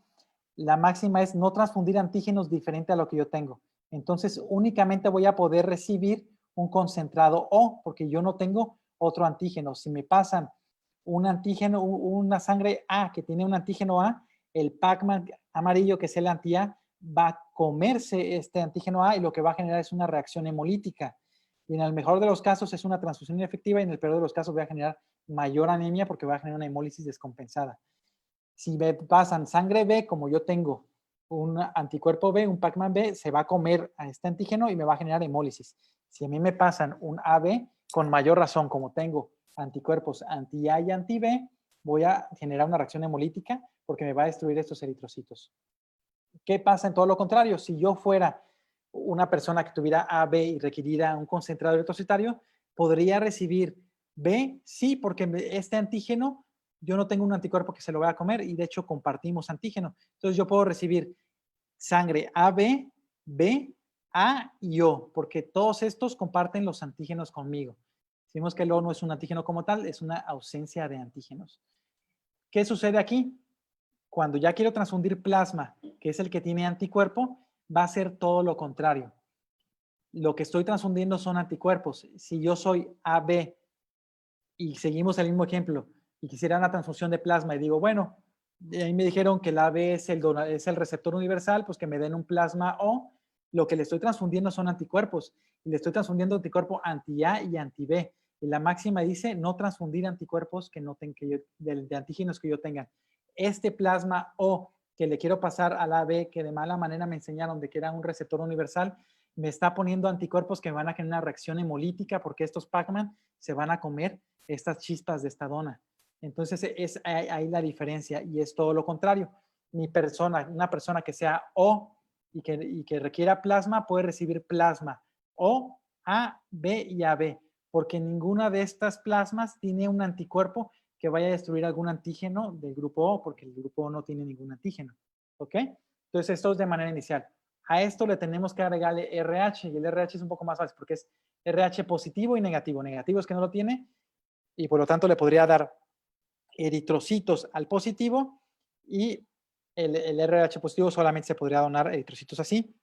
la máxima es no transfundir antígenos diferente a lo que yo tengo. Entonces, únicamente voy a poder recibir un concentrado O, porque yo no tengo otro antígeno. Si me pasan un antígeno, una sangre A que tiene un antígeno A, el Pac-Man amarillo, que es el anti-A, va a comerse este antígeno A y lo que va a generar es una reacción hemolítica. Y en el mejor de los casos es una transfusión inefectiva y en el peor de los casos va a generar mayor anemia porque va a generar una hemólisis descompensada. Si me pasan sangre B, como yo tengo un anticuerpo B, un Pac-Man B, se va a comer a este antígeno y me va a generar hemólisis. Si a mí me pasan un AB, con mayor razón, como tengo anticuerpos anti-A y anti-B, voy a generar una reacción hemolítica porque me va a destruir estos eritrocitos. ¿Qué pasa en todo lo contrario? Si yo fuera una persona que tuviera AB y requiriera un concentrado eritrocitario, podría recibir B, sí, porque este antígeno yo no tengo un anticuerpo que se lo vaya a comer y de hecho compartimos antígeno. Entonces yo puedo recibir sangre AB, B, A y O, porque todos estos comparten los antígenos conmigo. Decimos que el O no es un antígeno como tal, es una ausencia de antígenos. ¿Qué sucede aquí? Cuando ya quiero transfundir plasma, que es el que tiene anticuerpo, va a ser todo lo contrario. Lo que estoy transfundiendo son anticuerpos. Si yo soy AB y seguimos el mismo ejemplo y quisiera una transfusión de plasma y digo, bueno, ahí me dijeron que el AB es el receptor universal, pues que me den un plasma O, lo que le estoy transfundiendo son anticuerpos y le estoy transfundiendo anticuerpo anti-A y anti-B. Y la máxima dice no transfundir anticuerpos que no tengan, de antígenos que yo tenga. Este plasma O que le quiero pasar a la AB, que de mala manera me enseñaron de que era un receptor universal, me está poniendo anticuerpos que van a generar una reacción hemolítica porque estos Pac-Man se van a comer estas chispas de esta dona. Entonces es ahí la diferencia y es todo lo contrario. Una persona que sea O y que requiera plasma puede recibir plasma O, A, B y AB, porque ninguna de estas plasmas tiene un anticuerpo que vaya a destruir algún antígeno del grupo O, porque el grupo O no tiene ningún antígeno. ¿Ok? Entonces esto es de manera inicial. A esto le tenemos que agregarle RH y el RH es un poco más fácil porque es RH positivo y negativo. Negativo es que no lo tiene y por lo tanto le podría dar eritrocitos al positivo y el RH positivo solamente se podría donar eritrocitos así.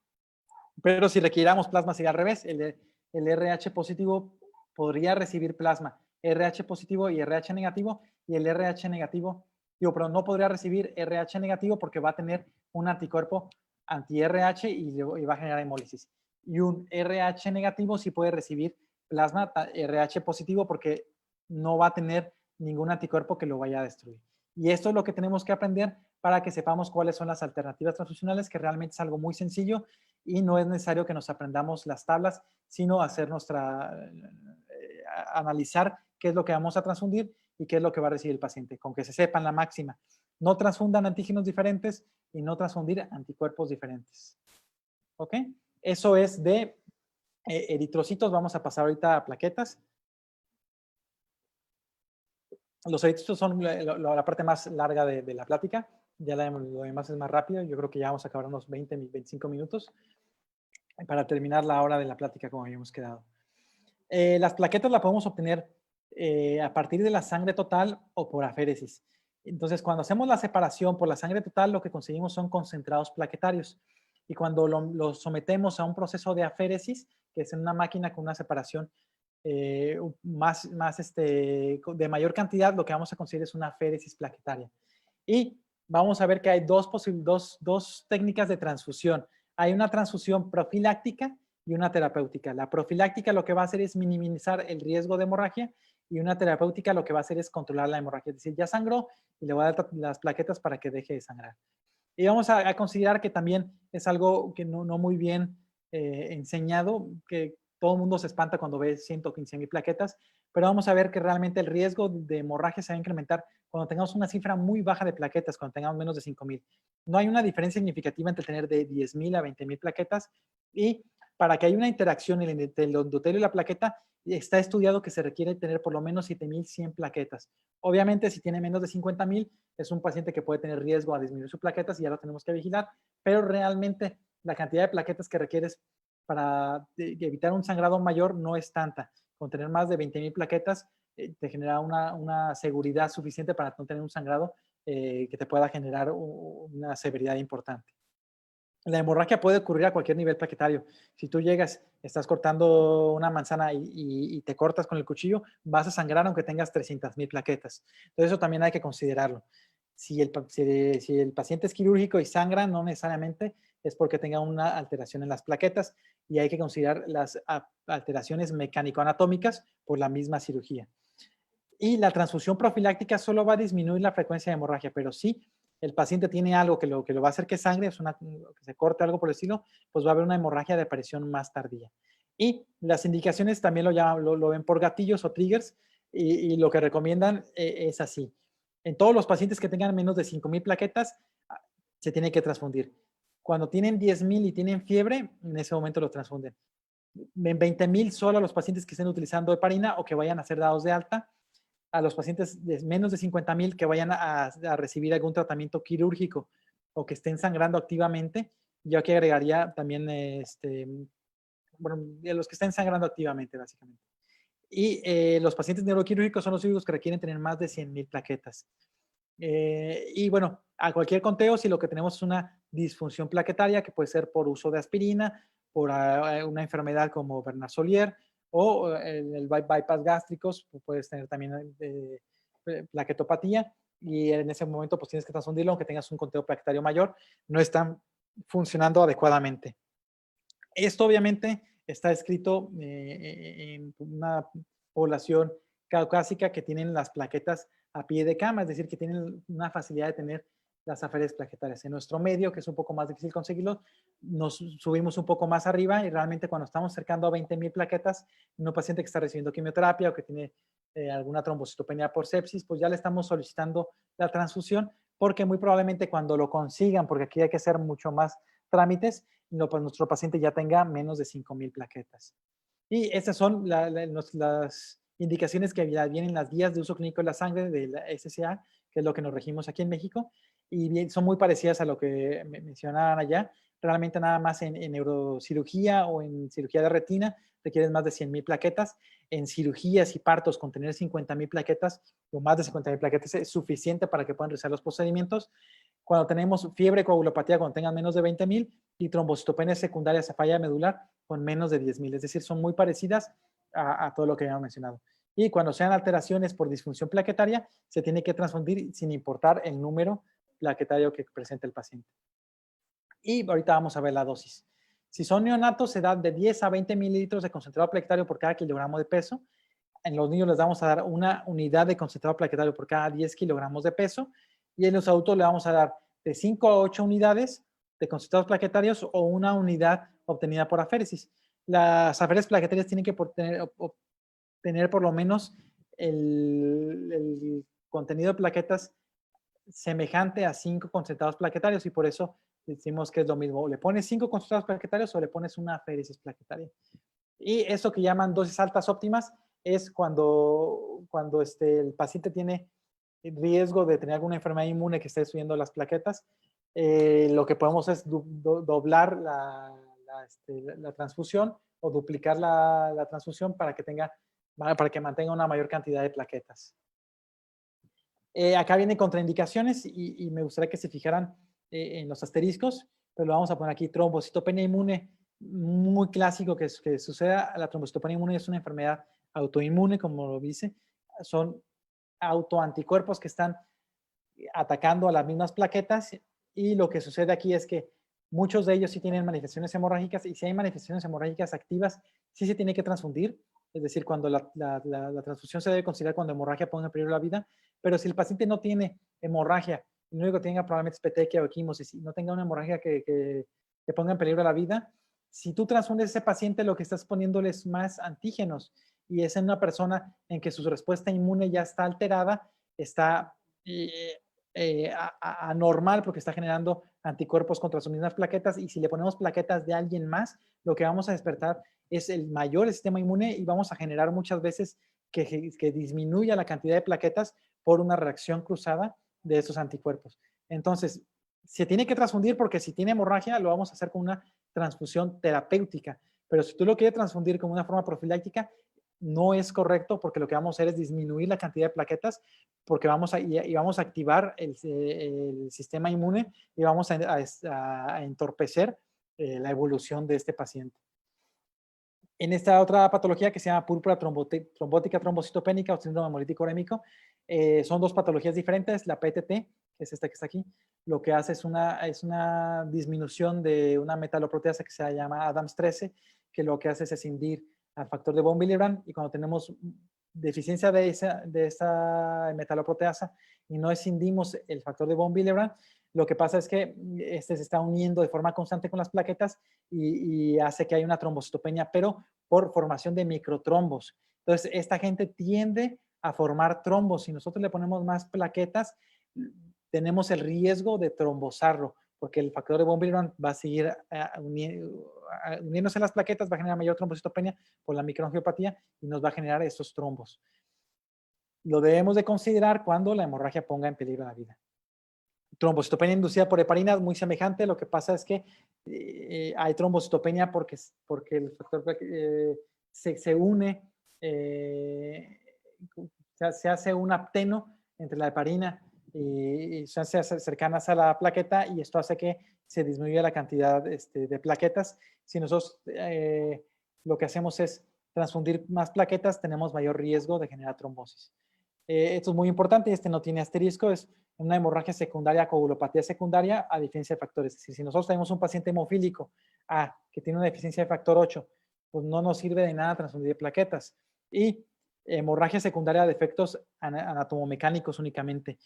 Pero si requiriéramos plasma sería al revés. El RH positivo podría recibir plasma RH positivo y RH negativo y el RH negativo, pero no podría recibir RH negativo porque va a tener un anticuerpo anti-RH y va a generar hemólisis. Y un RH negativo sí puede recibir plasma RH positivo porque no va a tener ningún anticuerpo que lo vaya a destruir. Y esto es lo que tenemos que aprender para que sepamos cuáles son las alternativas transfusionales, que realmente es algo muy sencillo y no es necesario que nos aprendamos las tablas, sino hacer analizar qué es lo que vamos a transfundir y qué es lo que va a recibir el paciente, con que se sepan la máxima. No transfundan antígenos diferentes y no transfundir anticuerpos diferentes. ¿Ok? Eso es de eritrocitos. Vamos a pasar ahorita a plaquetas. Los eritrocitos son la parte más larga de la plática. Ya lo demás es más rápido. Yo creo que ya vamos a acabar unos 20, 25 minutos para terminar la hora de la plática como habíamos quedado. Las plaquetas las podemos obtener a partir de la sangre total o por aféresis. Entonces, cuando hacemos la separación por la sangre total, lo que conseguimos son concentrados plaquetarios. Y cuando lo sometemos a un proceso de aféresis, que es en una máquina con una separación de mayor cantidad, lo que vamos a conseguir es una aféresis plaquetaria. Y vamos a ver que hay dos técnicas de transfusión. Hay una transfusión profiláctica y una terapéutica. La profiláctica lo que va a hacer es minimizar el riesgo de hemorragia y una terapéutica lo que va a hacer es controlar la hemorragia. Es decir, ya sangró y le voy a dar las plaquetas para que deje de sangrar. Y vamos a considerar que también es algo que no muy bien enseñado, que todo el mundo se espanta cuando ve 115,000 plaquetas, pero vamos a ver que realmente el riesgo de hemorragia se va a incrementar cuando tengamos una cifra muy baja de plaquetas, cuando tengamos menos de 5,000. No hay una diferencia significativa entre tener de 10,000 a 20,000 plaquetas y para que haya una interacción entre el endotelio y la plaqueta, está estudiado que se requiere tener por lo menos 7,100 plaquetas. Obviamente, si tiene menos de 50,000, es un paciente que puede tener riesgo a disminuir sus plaquetas y ya lo tenemos que vigilar, pero realmente la cantidad de plaquetas que requieres para evitar un sangrado mayor no es tanta. Con tener más de 20,000 plaquetas, te genera una seguridad suficiente para no tener un sangrado que te pueda generar una severidad importante. La hemorragia puede ocurrir a cualquier nivel plaquetario. Si tú llegas, estás cortando una manzana y te cortas con el cuchillo, vas a sangrar aunque tengas 300,000 plaquetas. Entonces eso también hay que considerarlo. Si el paciente es quirúrgico y sangra, no necesariamente es porque tenga una alteración en las plaquetas y hay que considerar las alteraciones mecánico-anatómicas por la misma cirugía. Y la transfusión profiláctica solo va a disminuir la frecuencia de hemorragia, pero sí el paciente tiene algo que lo va a hacer que sangre, que se corte algo por el estilo, pues va a haber una hemorragia de aparición más tardía. Y las indicaciones también lo ven por gatillos o triggers y lo que recomiendan es así. En todos los pacientes que tengan menos de 5,000 plaquetas, se tiene que transfundir. Cuando tienen 10,000 y tienen fiebre, en ese momento lo transfunden. En 20,000 solo a los pacientes que estén utilizando heparina o que vayan a ser dados de alta. a los pacientes de menos de 50,000 que vayan a recibir algún tratamiento quirúrgico o que estén sangrando activamente. Yo aquí agregaría también, bueno, de los que estén sangrando activamente, básicamente. Y los pacientes neuroquirúrgicos son los únicos que requieren tener más de 100,000 plaquetas. Y bueno, a cualquier conteo, si lo que tenemos es una disfunción plaquetaria, que puede ser por uso de aspirina, por una enfermedad como Bernard-Solier o el bypass gástricos, puedes tener también plaquetopatía y en ese momento pues tienes que transfundirlo aunque tengas un conteo plaquetario mayor, no están funcionando adecuadamente. Esto obviamente está escrito en una población caucásica que tienen las plaquetas a pie de cama, es decir, que tienen una facilidad de tener las aferias plaquetarias. En nuestro medio, que es un poco más difícil conseguirlo, nos subimos un poco más arriba y realmente cuando estamos acercando a 20,000 plaquetas en un paciente que está recibiendo quimioterapia o que tiene alguna trombocitopenia por sepsis, pues ya le estamos solicitando la transfusión porque muy probablemente cuando lo consigan, porque aquí hay que hacer mucho más trámites, no, pues nuestro paciente ya tenga menos de 5,000 plaquetas. Y estas son las indicaciones que vienen en las guías de uso clínico de la sangre de la SCA, que es lo que nos regimos aquí en México, y bien, son muy parecidas a lo que mencionaban allá. Realmente nada más en neurocirugía o en cirugía de retina requieren más de 100,000 plaquetas. En cirugías y partos con tener 50,000 plaquetas o más de 50,000 plaquetas es suficiente para que puedan realizar los procedimientos. Cuando tenemos fiebre, coagulopatía, cuando tengan menos de 20,000 y trombocitopenia secundaria a falla medular con menos de 10,000. Es decir, son muy parecidas a todo lo que habíamos mencionado. Y cuando sean alteraciones por disfunción plaquetaria, se tiene que transfundir sin importar el número plaquetario que presenta el paciente. Y ahorita vamos a ver la dosis. Si son neonatos, se da de 10 a 20 mililitros de concentrado plaquetario por cada kilogramo de peso. En los niños les vamos a dar una unidad de concentrado plaquetario por cada 10 kilogramos de peso. Y en los adultos le vamos a dar de 5 a 8 unidades de concentrados plaquetarios o una unidad obtenida por aféresis. Las aféresis plaquetarias tienen que obtener por lo menos el contenido de plaquetas semejante a 5 concentrados plaquetarios y por eso decimos que es lo mismo. O le pones 5 concentrados plaquetarios o le pones una aféresis plaquetaria. Y eso que llaman dosis altas óptimas es cuando el paciente tiene riesgo de tener alguna enfermedad inmune que esté subiendo las plaquetas. Lo que podemos es doblar la transfusión o duplicar la transfusión para que mantenga una mayor cantidad de plaquetas. Acá vienen contraindicaciones y me gustaría que se fijaran en los asteriscos, pero lo vamos a poner aquí: trombocitopenia inmune, muy clásico que suceda. La trombocitopenia inmune es una enfermedad autoinmune, como lo dice, son autoanticuerpos que están atacando a las mismas plaquetas y lo que sucede aquí es que muchos de ellos sí tienen manifestaciones hemorrágicas y si hay manifestaciones hemorrágicas activas, sí se tiene que transfundir, es decir, cuando la transfusión se debe considerar cuando hemorragia ponga en peligro la vida, pero si el paciente no tiene hemorragia, lo único que tenga probablemente es petequia o equimosis y no tenga una hemorragia que ponga en peligro la vida, si tú transfundes a ese paciente, lo que estás poniéndole es más antígenos y es en una persona en que su respuesta inmune ya está alterada, está anormal porque está generando anticuerpos contra sus mismas plaquetas y si le ponemos plaquetas de alguien más, lo que vamos a despertar es el mayor sistema inmune y vamos a generar muchas veces que disminuya la cantidad de plaquetas por una reacción cruzada de esos anticuerpos. Entonces, se tiene que transfundir porque si tiene hemorragia lo vamos a hacer con una transfusión terapéutica, pero si tú lo quieres transfundir como una forma profiláctica, no es correcto porque lo que vamos a hacer es disminuir la cantidad de plaquetas porque vamos a activar el sistema inmune y vamos a entorpecer la evolución de este paciente. En esta otra patología que se llama púrpura trombótica trombocitopénica o síndrome hemolítico urémico, son dos patologías diferentes. La PTT, que es esta que está aquí, lo que hace es una disminución de una metaloproteasa que se llama ADAMS13, que lo que hace es escindir al factor de von Willebrand y cuando tenemos deficiencia de esa metaloproteasa y no escindimos el factor de von Willebrand, lo que pasa es que se está uniendo de forma constante con las plaquetas y hace que haya una trombocitopenia, pero por formación de microtrombos. Entonces, esta gente tiende a formar trombos. Si nosotros le ponemos más plaquetas, tenemos el riesgo de trombosarlo, porque el factor de von Willebrand va a seguir uniéndose a las plaquetas, va a generar mayor trombocitopenia por la microangiopatía y nos va a generar estos trombos. Lo debemos de considerar cuando la hemorragia ponga en peligro la vida. Trombocitopenia inducida por heparina es muy semejante. Lo que pasa es que hay trombocitopenia porque el factor se une, se hace un apteno entre la heparina y se hace cercanas a la plaqueta, y esto hace que se disminuya la cantidad de plaquetas. Si nosotros lo que hacemos es transfundir más plaquetas, tenemos mayor riesgo de generar trombosis. Esto es muy importante y no tiene asterisco, es una hemorragia secundaria, coagulopatía secundaria a deficiencia de factores. Es decir, si nosotros tenemos un paciente hemofílico que tiene una deficiencia de factor 8, pues no nos sirve de nada transfundir plaquetas. Y hemorragia secundaria de efectos anatomomecánicos únicamente.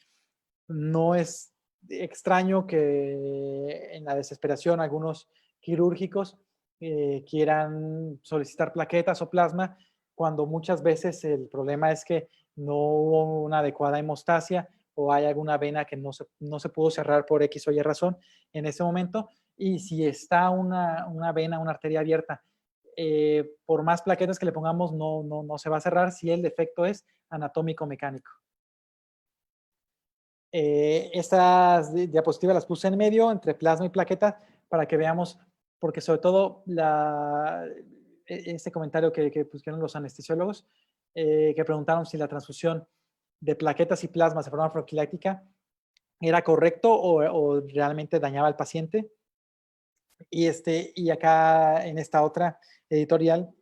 No es extraño que en la desesperación algunos quirúrgicos quieran solicitar plaquetas o plasma, cuando muchas veces el problema es que no hubo una adecuada hemostasia o hay alguna vena que no se pudo cerrar por X o Y razón en ese momento. Y si está una vena, una arteria abierta, por más plaquetas que le pongamos, no se va a cerrar si el defecto es anatómico-mecánico. Estas diapositivas las puse en medio entre plasma y plaqueta para que veamos, porque sobre todo este comentario que pusieron los anestesiólogos, que preguntaron si la transfusión de plaquetas y plasmas de forma profiláctica era correcto o realmente dañaba al paciente. Y acá en esta otra editorial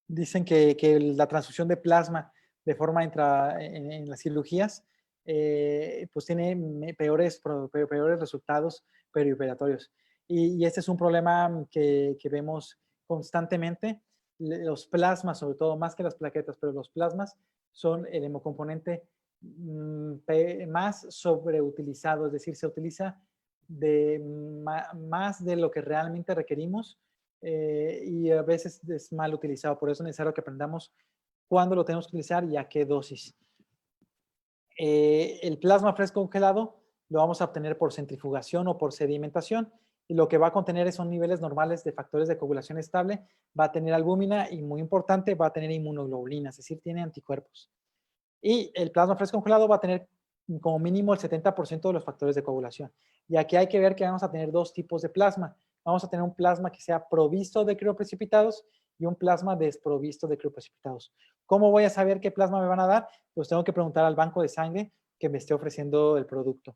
dicen que la transfusión de plasma de forma en las cirugías pues tiene peores resultados perioperatorios. Y este es un problema que vemos constantemente. Los plasmas, sobre todo, más que las plaquetas, pero los plasmas son el hemocomponente más sobreutilizado, es decir, se utiliza más de lo que realmente requerimos y a veces es mal utilizado. Por eso es necesario que aprendamos cuándo lo tenemos que utilizar y a qué dosis. El plasma fresco congelado lo vamos a obtener por centrifugación o por sedimentación, y lo que va a contener son niveles normales de factores de coagulación estable, va a tener albúmina y, muy importante, va a tener inmunoglobulinas, es decir, tiene anticuerpos. Y el plasma fresco congelado va a tener como mínimo el 70% de los factores de coagulación. Y aquí hay que ver que vamos a tener dos tipos de plasma. Vamos a tener un plasma que sea provisto de crioprecipitados y un plasma desprovisto de crioprecipitados. ¿Cómo voy a saber qué plasma me van a dar? Pues tengo que preguntar al banco de sangre que me esté ofreciendo el producto.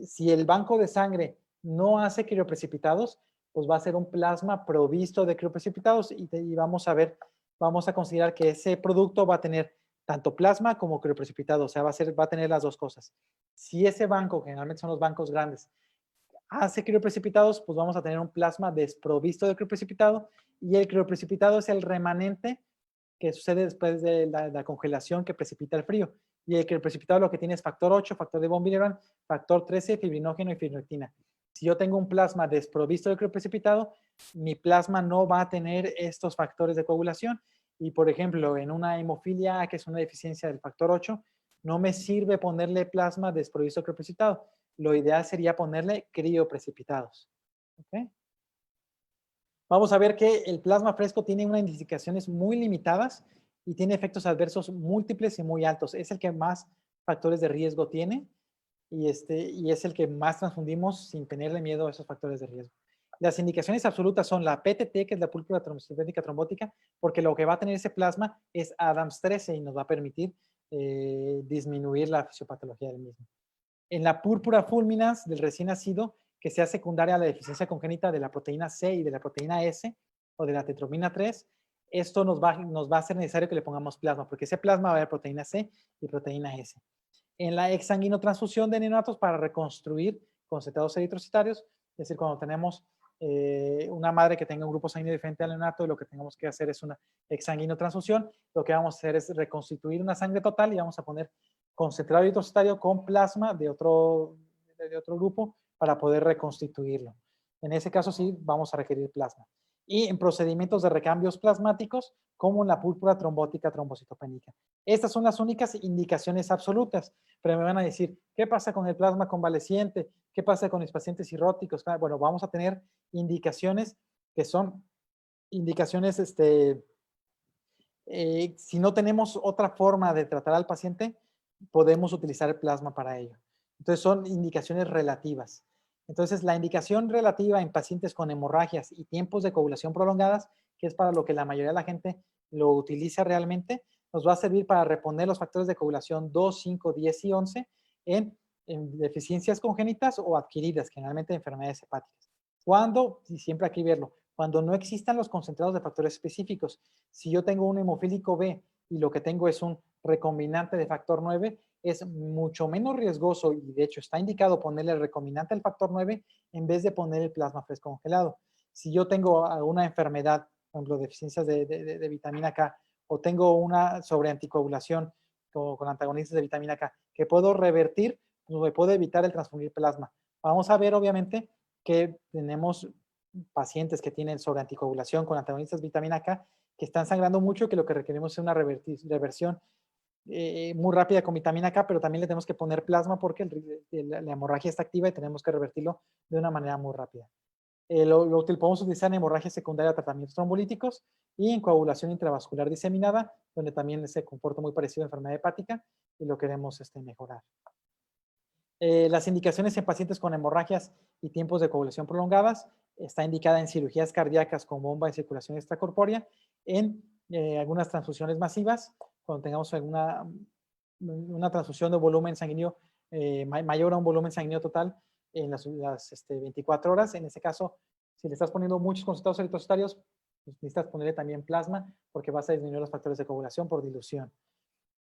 Si el banco de sangre no hace crioprecipitados, pues va a ser un plasma provisto de crioprecipitados y vamos a ver, vamos a considerar que ese producto va a tener tanto plasma como crioprecipitado, o sea, va a tener las dos cosas. Si ese banco, generalmente son los bancos grandes, hace crioprecipitados, pues vamos a tener un plasma desprovisto de crioprecipitado, y el crioprecipitado es el remanente que sucede después de la congelación que precipita el frío. Y el crioprecipitado lo que tiene es factor 8, factor de von Willebrand, factor 13, fibrinógeno y fibrinectina. Si yo tengo un plasma desprovisto de crioprecipitado, mi plasma no va a tener estos factores de coagulación. Y, por ejemplo, en una hemofilia, que es una deficiencia del factor 8, no me sirve ponerle plasma desprovisto de crioprecipitado. Lo ideal sería ponerle crioprecipitados. ¿Okay? Vamos a ver que el plasma fresco tiene unas indicaciones muy limitadas y tiene efectos adversos múltiples y muy altos. Es el que más factores de riesgo tiene y es el que más transfundimos sin tenerle miedo a esos factores de riesgo. Las indicaciones absolutas son la PTT, que es la púrpura trombocitopénica trombótica, porque lo que va a tener ese plasma es Adams 13 y nos va a permitir disminuir la fisiopatología del mismo. En la púrpura fulminans del recién nacido, que sea secundaria a la deficiencia congénita de la proteína C y de la proteína S o de la tetromina 3, esto nos va a ser necesario que le pongamos plasma, porque ese plasma va a haber proteína C y proteína S. En la exsanguinotransfusión de neonatos para reconstruir concentrados eritrocitarios, es decir, cuando tenemos una madre que tenga un grupo sanguíneo diferente al neonato, y lo que tenemos que hacer es una exsanguinotransfusión, lo que vamos a hacer es reconstituir una sangre total y vamos a poner concentrado eritrocitario con plasma de otro grupo para poder reconstituirlo. En ese caso sí vamos a requerir plasma. Y en procedimientos de recambios plasmáticos, como en la púrpura trombótica trombocitopénica. Estas son las únicas indicaciones absolutas, pero me van a decir, ¿qué pasa con el plasma convaleciente? ¿Qué pasa con los pacientes cirróticos? Bueno, vamos a tener indicaciones que son indicaciones, si no tenemos otra forma de tratar al paciente, podemos utilizar el plasma para ello. Entonces son indicaciones relativas. Entonces la indicación relativa en pacientes con hemorragias y tiempos de coagulación prolongadas, que es para lo que la mayoría de la gente lo utiliza realmente, nos va a servir para reponer los factores de coagulación 2, 5, 10 y 11 en deficiencias congénitas o adquiridas, generalmente de enfermedades hepáticas. Cuando, y siempre hay que verlo, cuando no existan los concentrados de factores específicos. Si yo tengo un hemofílico B y lo que tengo es un recombinante de factor 9, es mucho menos riesgoso y de hecho está indicado ponerle el recombinante del factor 9 en vez de poner el plasma fresco congelado. Si yo tengo alguna enfermedad, por ejemplo, deficiencias de vitamina K, o tengo una sobreanticoagulación con antagonistas de vitamina K, que puedo revertir, pues me puedo evitar el transfundir plasma. Vamos a ver, obviamente, que tenemos pacientes que tienen sobreanticoagulación con antagonistas de vitamina K, que están sangrando mucho y que lo que requerimos es una reversión muy rápida con vitamina K, pero también le tenemos que poner plasma porque la hemorragia está activa y tenemos que revertirlo de una manera muy rápida. Lo podemos utilizar en hemorragia secundaria, tratamientos trombolíticos y en coagulación intravascular diseminada, donde también se comporta muy parecido a enfermedad hepática y lo queremos mejorar. Las indicaciones en pacientes con hemorragias y tiempos de coagulación prolongadas está indicada en cirugías cardíacas con bomba de circulación extracorpórea, en algunas transfusiones masivas, cuando tengamos una transfusión de volumen sanguíneo mayor a un volumen sanguíneo total en las 24 horas. En ese caso, si le estás poniendo muchos concentrados eritrocitarios, pues necesitas ponerle también plasma porque vas a disminuir los factores de coagulación por dilución.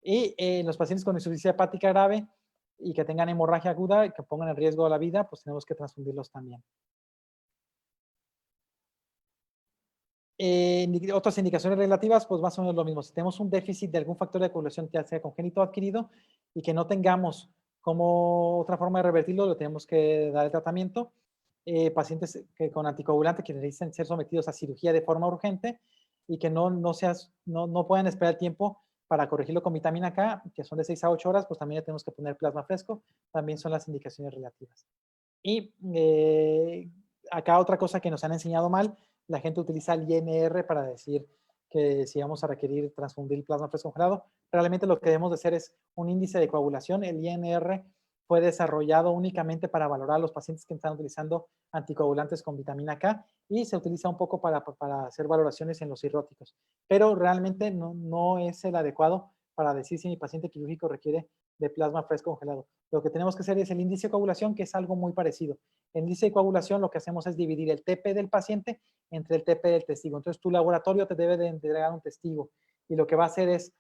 Y en los pacientes con insuficiencia hepática grave y que tengan hemorragia aguda y que pongan en riesgo la vida, pues tenemos que transfundirlos también. Otras indicaciones relativas, pues más o menos lo mismo. Si tenemos un déficit de algún factor de coagulación, ya sea congénito o adquirido, y que no tengamos como otra forma de revertirlo, le tenemos que dar el tratamiento. Pacientes que con anticoagulante que necesitan ser sometidos a cirugía de forma urgente y que no puedan esperar el tiempo para corregirlo con vitamina K, que son de 6 a 8 horas, pues también le tenemos que poner plasma fresco. También son las indicaciones relativas. Y acá otra cosa que nos han enseñado mal, la gente utiliza el INR para decir que si vamos a requerir transfundir plasma fresco congelado, realmente lo que debemos de hacer es un índice de coagulación. El INR fue desarrollado únicamente para valorar a los pacientes que están utilizando anticoagulantes con vitamina K y se utiliza un poco para hacer valoraciones en los cirróticos, pero realmente no es el adecuado para decir si mi paciente quirúrgico requiere de plasma fresco congelado. Lo que tenemos que hacer es el índice de coagulación, que es algo muy parecido. El índice de coagulación lo que hacemos es dividir el TP del paciente entre el TP del testigo. Entonces tu laboratorio te debe de entregar un testigo y lo que va a hacer es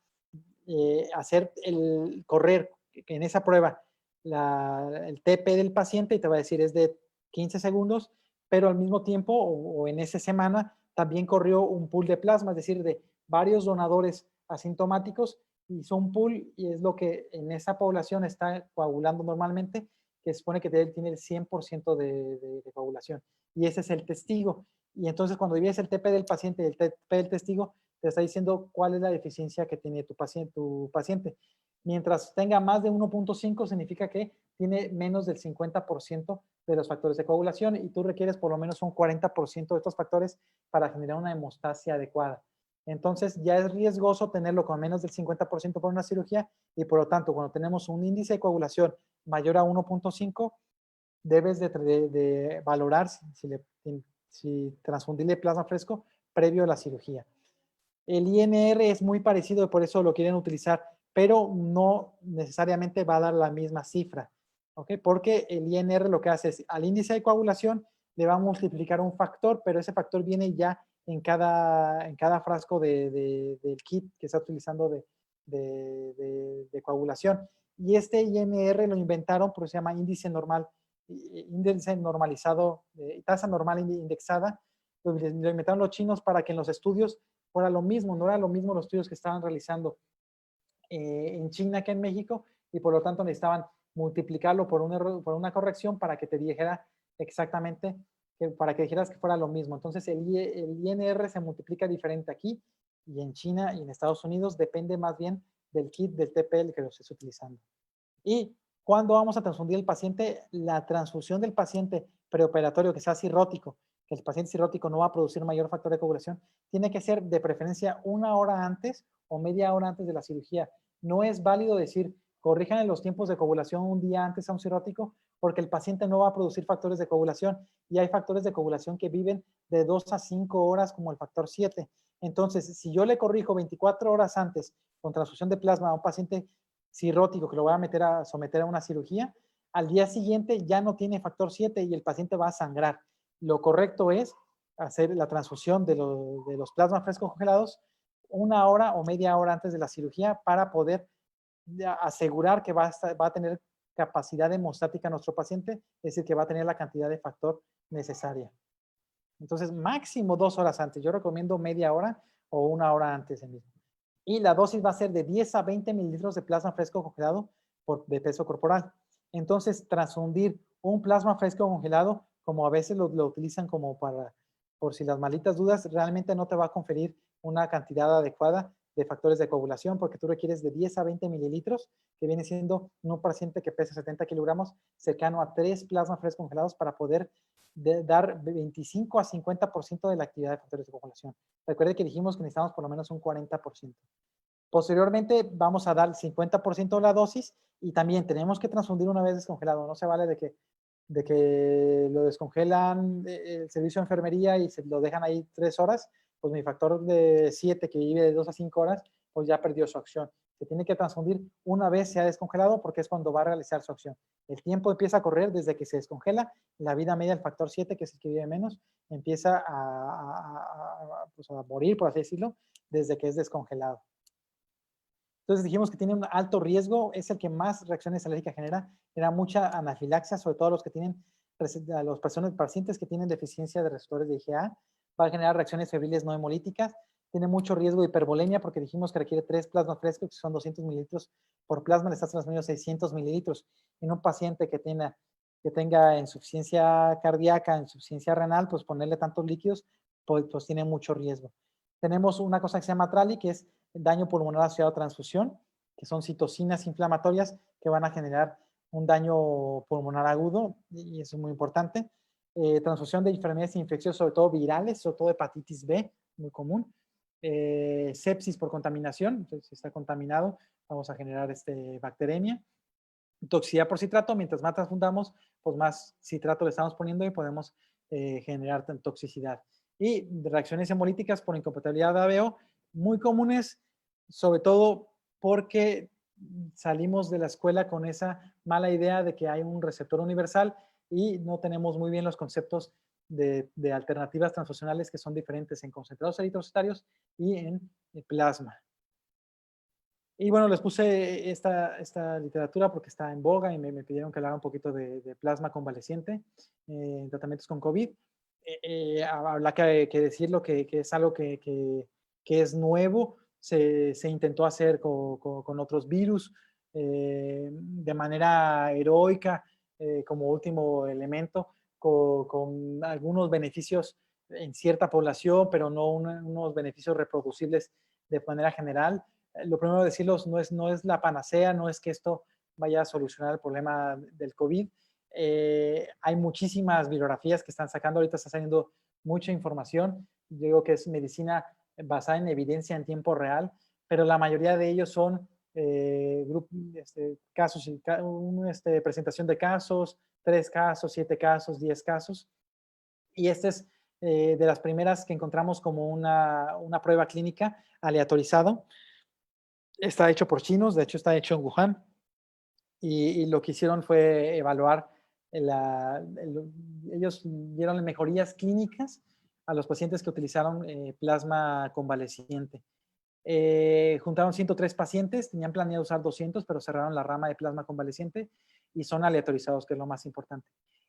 hacer correr en esa prueba el TP del paciente y te va a decir es de 15 segundos, pero al mismo tiempo o en esa semana también corrió un pool de plasma, es decir, de varios donadores asintomáticos, hizo un pool y es lo que en esa población está coagulando normalmente, que se supone que tiene el 100% de coagulación. Y ese es el testigo. Y entonces cuando divides el TP del paciente y el TP del testigo, te está diciendo cuál es la deficiencia que tiene tu paciente. Mientras tenga más de 1.5 significa que tiene menos del 50% de los factores de coagulación y tú requieres por lo menos un 40% de estos factores para generar una hemostasia adecuada. Entonces ya es riesgoso tenerlo con menos del 50% por una cirugía y por lo tanto cuando tenemos un índice de coagulación mayor a 1.5 debes de valorar si transfundirle plasma fresco previo a la cirugía. El INR es muy parecido y por eso lo quieren utilizar, pero no necesariamente va a dar la misma cifra, ¿ok? Porque el INR lo que hace es al índice de coagulación le va a multiplicar un factor, pero ese factor viene ya en cada frasco del kit que está utilizando de coagulación. Y este INR lo inventaron porque se llama índice normalizado, tasa normal indexada. Lo inventaron los chinos para que en los estudios fuera lo mismo, no era lo mismo los estudios que estaban realizando en China que en México y por lo tanto necesitaban multiplicarlo por una corrección para que te dijera exactamente, para que dijeras que fuera lo mismo. Entonces el INR se multiplica diferente aquí y en China y en Estados Unidos, depende más bien del kit del TPL que lo estés utilizando. Y cuando vamos a transfundir el paciente, la transfusión del paciente preoperatorio que sea cirrótico, que el paciente cirrótico no va a producir mayor factor de coagulación, tiene que ser de preferencia 1 hora antes o media hora antes de la cirugía. No es válido decir, corrijan los tiempos de coagulación un día antes a un cirrótico, porque el paciente no va a producir factores de coagulación y hay factores de coagulación que viven de 2 a 5 horas como el factor 7. Entonces, si yo le corrijo 24 horas antes con transfusión de plasma a un paciente cirrótico que lo voy a someter a una cirugía, al día siguiente ya no tiene factor 7 y el paciente va a sangrar. Lo correcto es hacer la transfusión de los plasmas frescos congelados 1 hora o media hora antes de la cirugía para poder asegurar que va a tener capacidad hemostática nuestro paciente, es decir, que va a tener la cantidad de factor necesaria. Entonces, máximo 2 horas antes. Yo recomiendo media hora o 1 hora antes de mismo. Y la dosis va a ser de 10 a 20 mililitros de plasma fresco congelado de peso corporal. Entonces, transfundir un plasma fresco congelado, como a veces lo utilizan como por si las malitas dudas, realmente no te va a conferir una cantidad adecuada de factores de coagulación, porque tú requieres de 10 a 20 mililitros, que viene siendo un paciente que pesa 70 kilogramos, cercano a 3 plasmas frescos congelados para poder dar 25 a 50% de la actividad de factores de coagulación. Recuerde que dijimos que necesitamos por lo menos un 40%. Posteriormente vamos a dar 50% de la dosis y también tenemos que transfundir una vez descongelado. No se vale de que lo descongelan el servicio de enfermería y se lo dejan ahí 3 horas, pues mi factor de 7 que vive de 2 a 5 horas, pues ya perdió su acción. Se tiene que transfundir una vez se ha descongelado porque es cuando va a realizar su acción. El tiempo empieza a correr desde que se descongela, la vida media del factor 7, que es el que vive menos, empieza pues a morir, por así decirlo, desde que es descongelado. Entonces dijimos que tiene un alto riesgo, es el que más reacciones alérgicas genera mucha anafilaxia, sobre todo a los que tienen, a los pacientes que tienen deficiencia de receptores de IgA, va a generar reacciones febriles no hemolíticas, tiene mucho riesgo de hipervolemia porque dijimos que requiere 3 plasmas frescos, que son 200 mililitros por plasma, le estás transmitiendo 600 mililitros. En un paciente que tenga insuficiencia cardíaca, insuficiencia renal, pues ponerle tantos líquidos, pues tiene mucho riesgo. Tenemos una cosa que se llama TRALI, que es daño pulmonar asociado a transfusión, que son citocinas inflamatorias que van a generar un daño pulmonar agudo, y eso es muy importante. Transfusión de enfermedades infecciosas, sobre todo virales, sobre todo hepatitis B, muy común. Sepsis por contaminación, entonces si está contaminado, vamos a generar bacteremia. Toxicidad por citrato, mientras más transfundamos, pues más citrato le estamos poniendo y podemos generar toxicidad. Y reacciones hemolíticas por incompatibilidad de ABO, muy comunes, sobre todo porque salimos de la escuela con esa mala idea de que hay un receptor universal y no tenemos muy bien los conceptos de alternativas transfusionales que son diferentes en concentrados eritrocitarios y en plasma. Y bueno, les puse esta literatura porque está en boga y me pidieron que hablara un poquito de plasma convaleciente en tratamientos con COVID. Habla que decirlo que es algo que es nuevo, se intentó hacer con otros virus de manera heroica como último elemento, con algunos beneficios en cierta población, pero no unos beneficios reproducibles de manera general. Lo primero decirlos, no es la panacea, no es que esto vaya a solucionar el problema del COVID. Hay muchísimas bibliografías que están sacando, ahorita está saliendo mucha información. Yo digo que es medicina basada en evidencia en tiempo real, pero la mayoría de ellos son casos, presentación de casos, 3 casos, 7 casos, 10 casos. Y este es de las primeras que encontramos como una prueba clínica aleatorizado. Está hecho por chinos, de hecho está hecho en Wuhan, y lo que hicieron fue evaluar, ellos dieron mejorías clínicas a los pacientes que utilizaron plasma convaleciente. Juntaron 103 pacientes, tenían planeado usar 200, pero cerraron la rama de plasma convaleciente y son aleatorizados, que es lo más importante.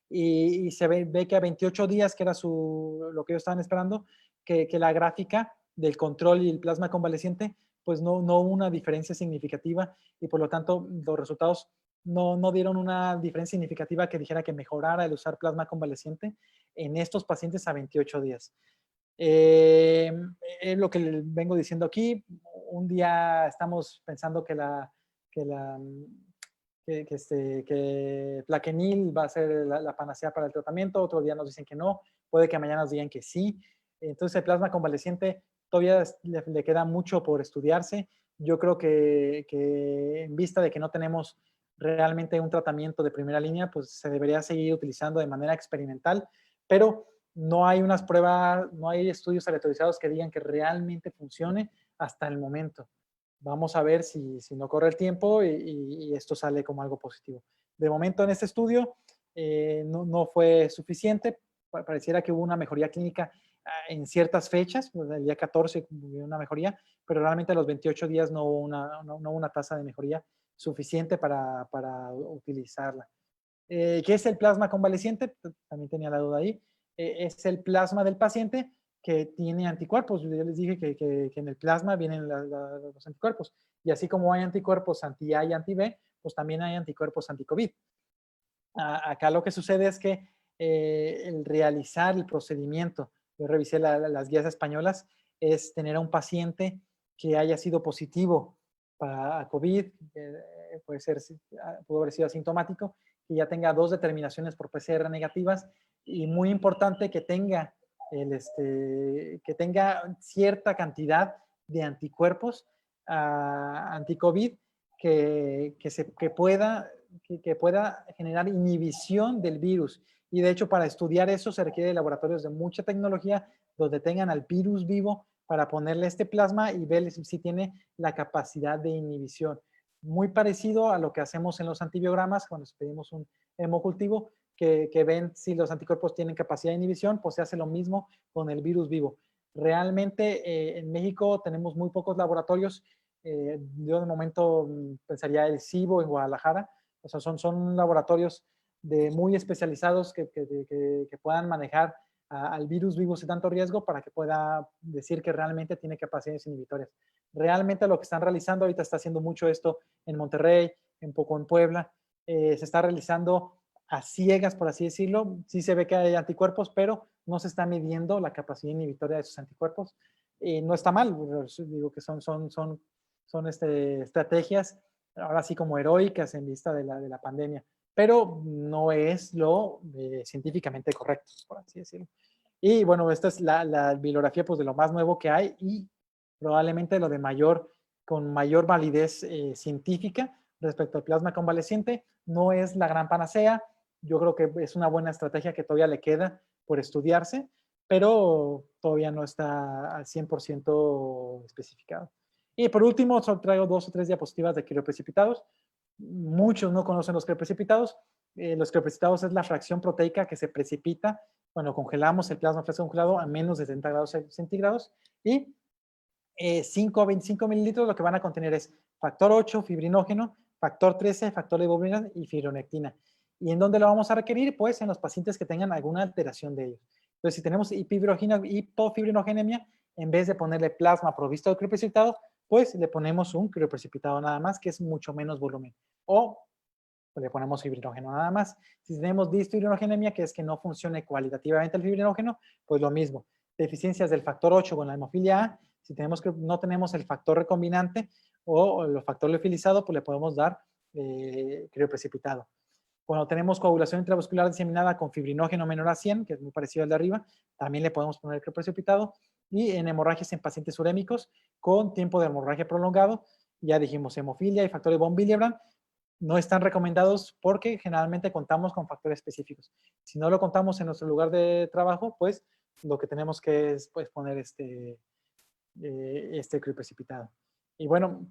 Y se ve que a 28 días, que era lo que ellos estaban esperando, que la gráfica del control y el plasma convaleciente, pues no hubo una diferencia significativa y por lo tanto los resultados no dieron una diferencia significativa que dijera que mejorara el usar plasma convaleciente en estos pacientes a 28 días. Es lo que vengo diciendo aquí. Un día estamos pensando que Plaquenil va a ser la panacea para el tratamiento, otro día nos dicen que no, puede que mañana nos digan que sí. Entonces el plasma convaleciente todavía le queda mucho por estudiarse. Yo creo que en vista de que no tenemos realmente un tratamiento de primera línea, pues se debería seguir utilizando de manera experimental, pero no hay unas pruebas, no hay estudios aleatorizados que digan que realmente funcione hasta el momento. Vamos a ver si no corre el tiempo y esto sale como algo positivo. De momento en este estudio no fue suficiente, pareciera que hubo una mejoría clínica en ciertas fechas, pues el día 14 hubo una mejoría, pero realmente a los 28 días no hubo una tasa de mejoría suficiente para utilizarla. ¿Qué es el plasma convaleciente? También tenía la duda ahí. Es el plasma del paciente que tiene anticuerpos. Yo les dije que en el plasma vienen los anticuerpos. Y así como hay anticuerpos anti-A y anti-B, pues también hay anticuerpos anti-COVID. Acá lo que sucede es que el realizar el procedimiento, yo revisé las guías españolas, es tener a un paciente que haya sido positivo para COVID, puede ser, pudo haber sido asintomático, que ya tenga 2 determinaciones por PCR negativas y muy importante que tenga, que tenga cierta cantidad de anticuerpos anti-COVID que pueda generar inhibición del virus. Y de hecho, para estudiar eso se requiere de laboratorios de mucha tecnología donde tengan al virus vivo para ponerle este plasma y ver si tiene la capacidad de inhibición. Muy parecido a lo que hacemos en los antibiogramas cuando pedimos un hemocultivo, que ven si los anticuerpos tienen capacidad de inhibición, pues se hace lo mismo con el virus vivo. Realmente en México tenemos muy pocos laboratorios. Yo de momento pensaría el CIBO en Guadalajara. O sea, son laboratorios muy especializados que puedan manejar al virus vivo sin tanto riesgo para que pueda decir que realmente tiene capacidades inhibitorias. Realmente lo que están realizando, ahorita está haciendo mucho esto en Monterrey, un poco en Puebla, se está realizando a ciegas, por así decirlo. Sí se ve que hay anticuerpos, pero no se está midiendo la capacidad inhibitoria de esos anticuerpos. No está mal, digo que son estrategias ahora sí como heroicas en vista de la pandemia, pero no es lo científicamente correcto, por así decirlo. Y bueno, esta es la bibliografía pues, de lo más nuevo que hay y probablemente lo de con mayor validez científica respecto al plasma convaleciente. No es la gran panacea, yo creo que es una buena estrategia que todavía le queda por estudiarse, pero todavía no está al 100% especificado. Y por último, solo traigo 2 o 3 diapositivas de crioprecipitados. Muchos no conocen los crioprecipitados. Los crioprecipitados es la fracción proteica que se precipita cuando congelamos el plasma fresco congelado a menos de 70 grados centígrados. Y 5 a 25 mililitros lo que van a contener es factor 8, fibrinógeno, factor 13, factor de bobina y fibronectina. ¿Y en dónde lo vamos a requerir? Pues en los pacientes que tengan alguna alteración de ellos. Entonces, si tenemos hipofibrinogénemia, en vez de ponerle plasma provisto de crioprecipitado, pues le ponemos un crioprecipitado nada más, que es mucho menos volumen. O le ponemos fibrinógeno nada más. Si tenemos disfibrinogénemia, que es que no funcione cualitativamente el fibrinógeno, pues lo mismo. Deficiencias del factor 8 con la hemofilia A, si no tenemos el factor recombinante o el factor liofilizado, pues le podemos dar crioprecipitado. Cuando tenemos coagulación intravascular diseminada con fibrinógeno menor a 100, que es muy parecido al de arriba, también le podemos poner crioprecipitado. Y en hemorragias en pacientes urémicos con tiempo de hemorragia prolongado, ya dijimos hemofilia y factor de von Willebrand, no están recomendados porque generalmente contamos con factores específicos. Si no lo contamos en nuestro lugar de trabajo, pues lo que tenemos que es pues, poner este crioprecipitado. Y bueno,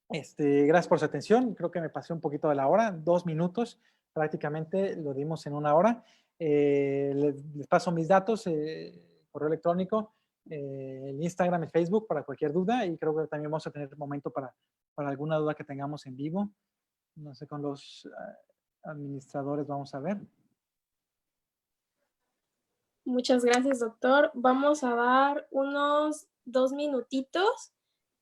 gracias por su atención. Creo que me pasé un poquito de la hora, 2 minutos, prácticamente lo dimos en 1 hora. Les paso mis datos, correo electrónico, el Instagram y Facebook para cualquier duda y creo que también vamos a tener momento para alguna duda que tengamos en vivo. No sé, con los administradores vamos a ver. Muchas gracias, doctor. Vamos a dar unos 2 minutitos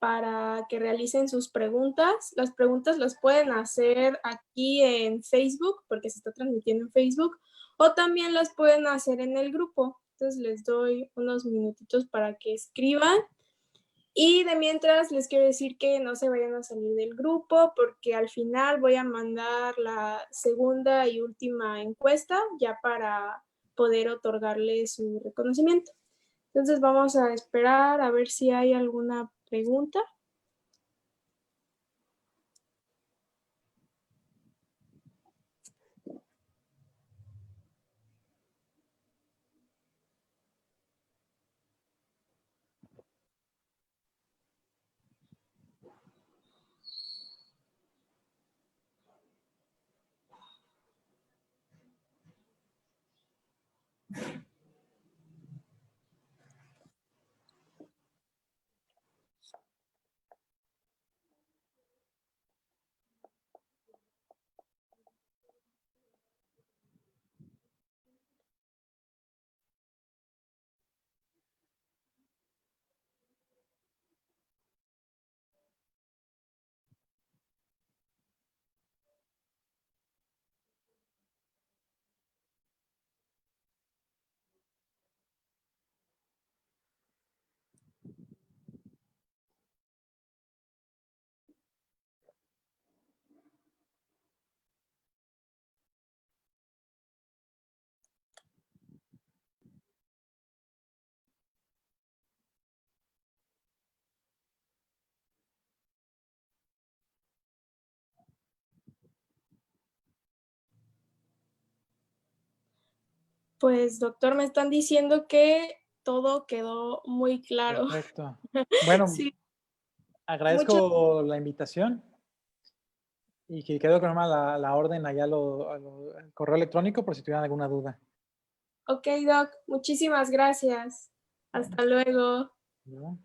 para que realicen sus preguntas. Las preguntas las pueden hacer aquí en Facebook, porque se está transmitiendo en Facebook, o también las pueden hacer en el grupo. Entonces les doy unos minutitos para que escriban. Y de mientras les quiero decir que no se vayan a salir del grupo porque al final voy a mandar la segunda y última encuesta ya para poder otorgarle su reconocimiento. Entonces vamos a esperar a ver si hay alguna pregunta. Pues, doctor, me están diciendo que todo quedó muy claro. Perfecto. Bueno, Sí, muchas agradezco la invitación y que quedó con la orden allá al correo electrónico por si tuvieran alguna duda. okey, doc, muchísimas gracias. Bueno, Hasta luego. ¿no?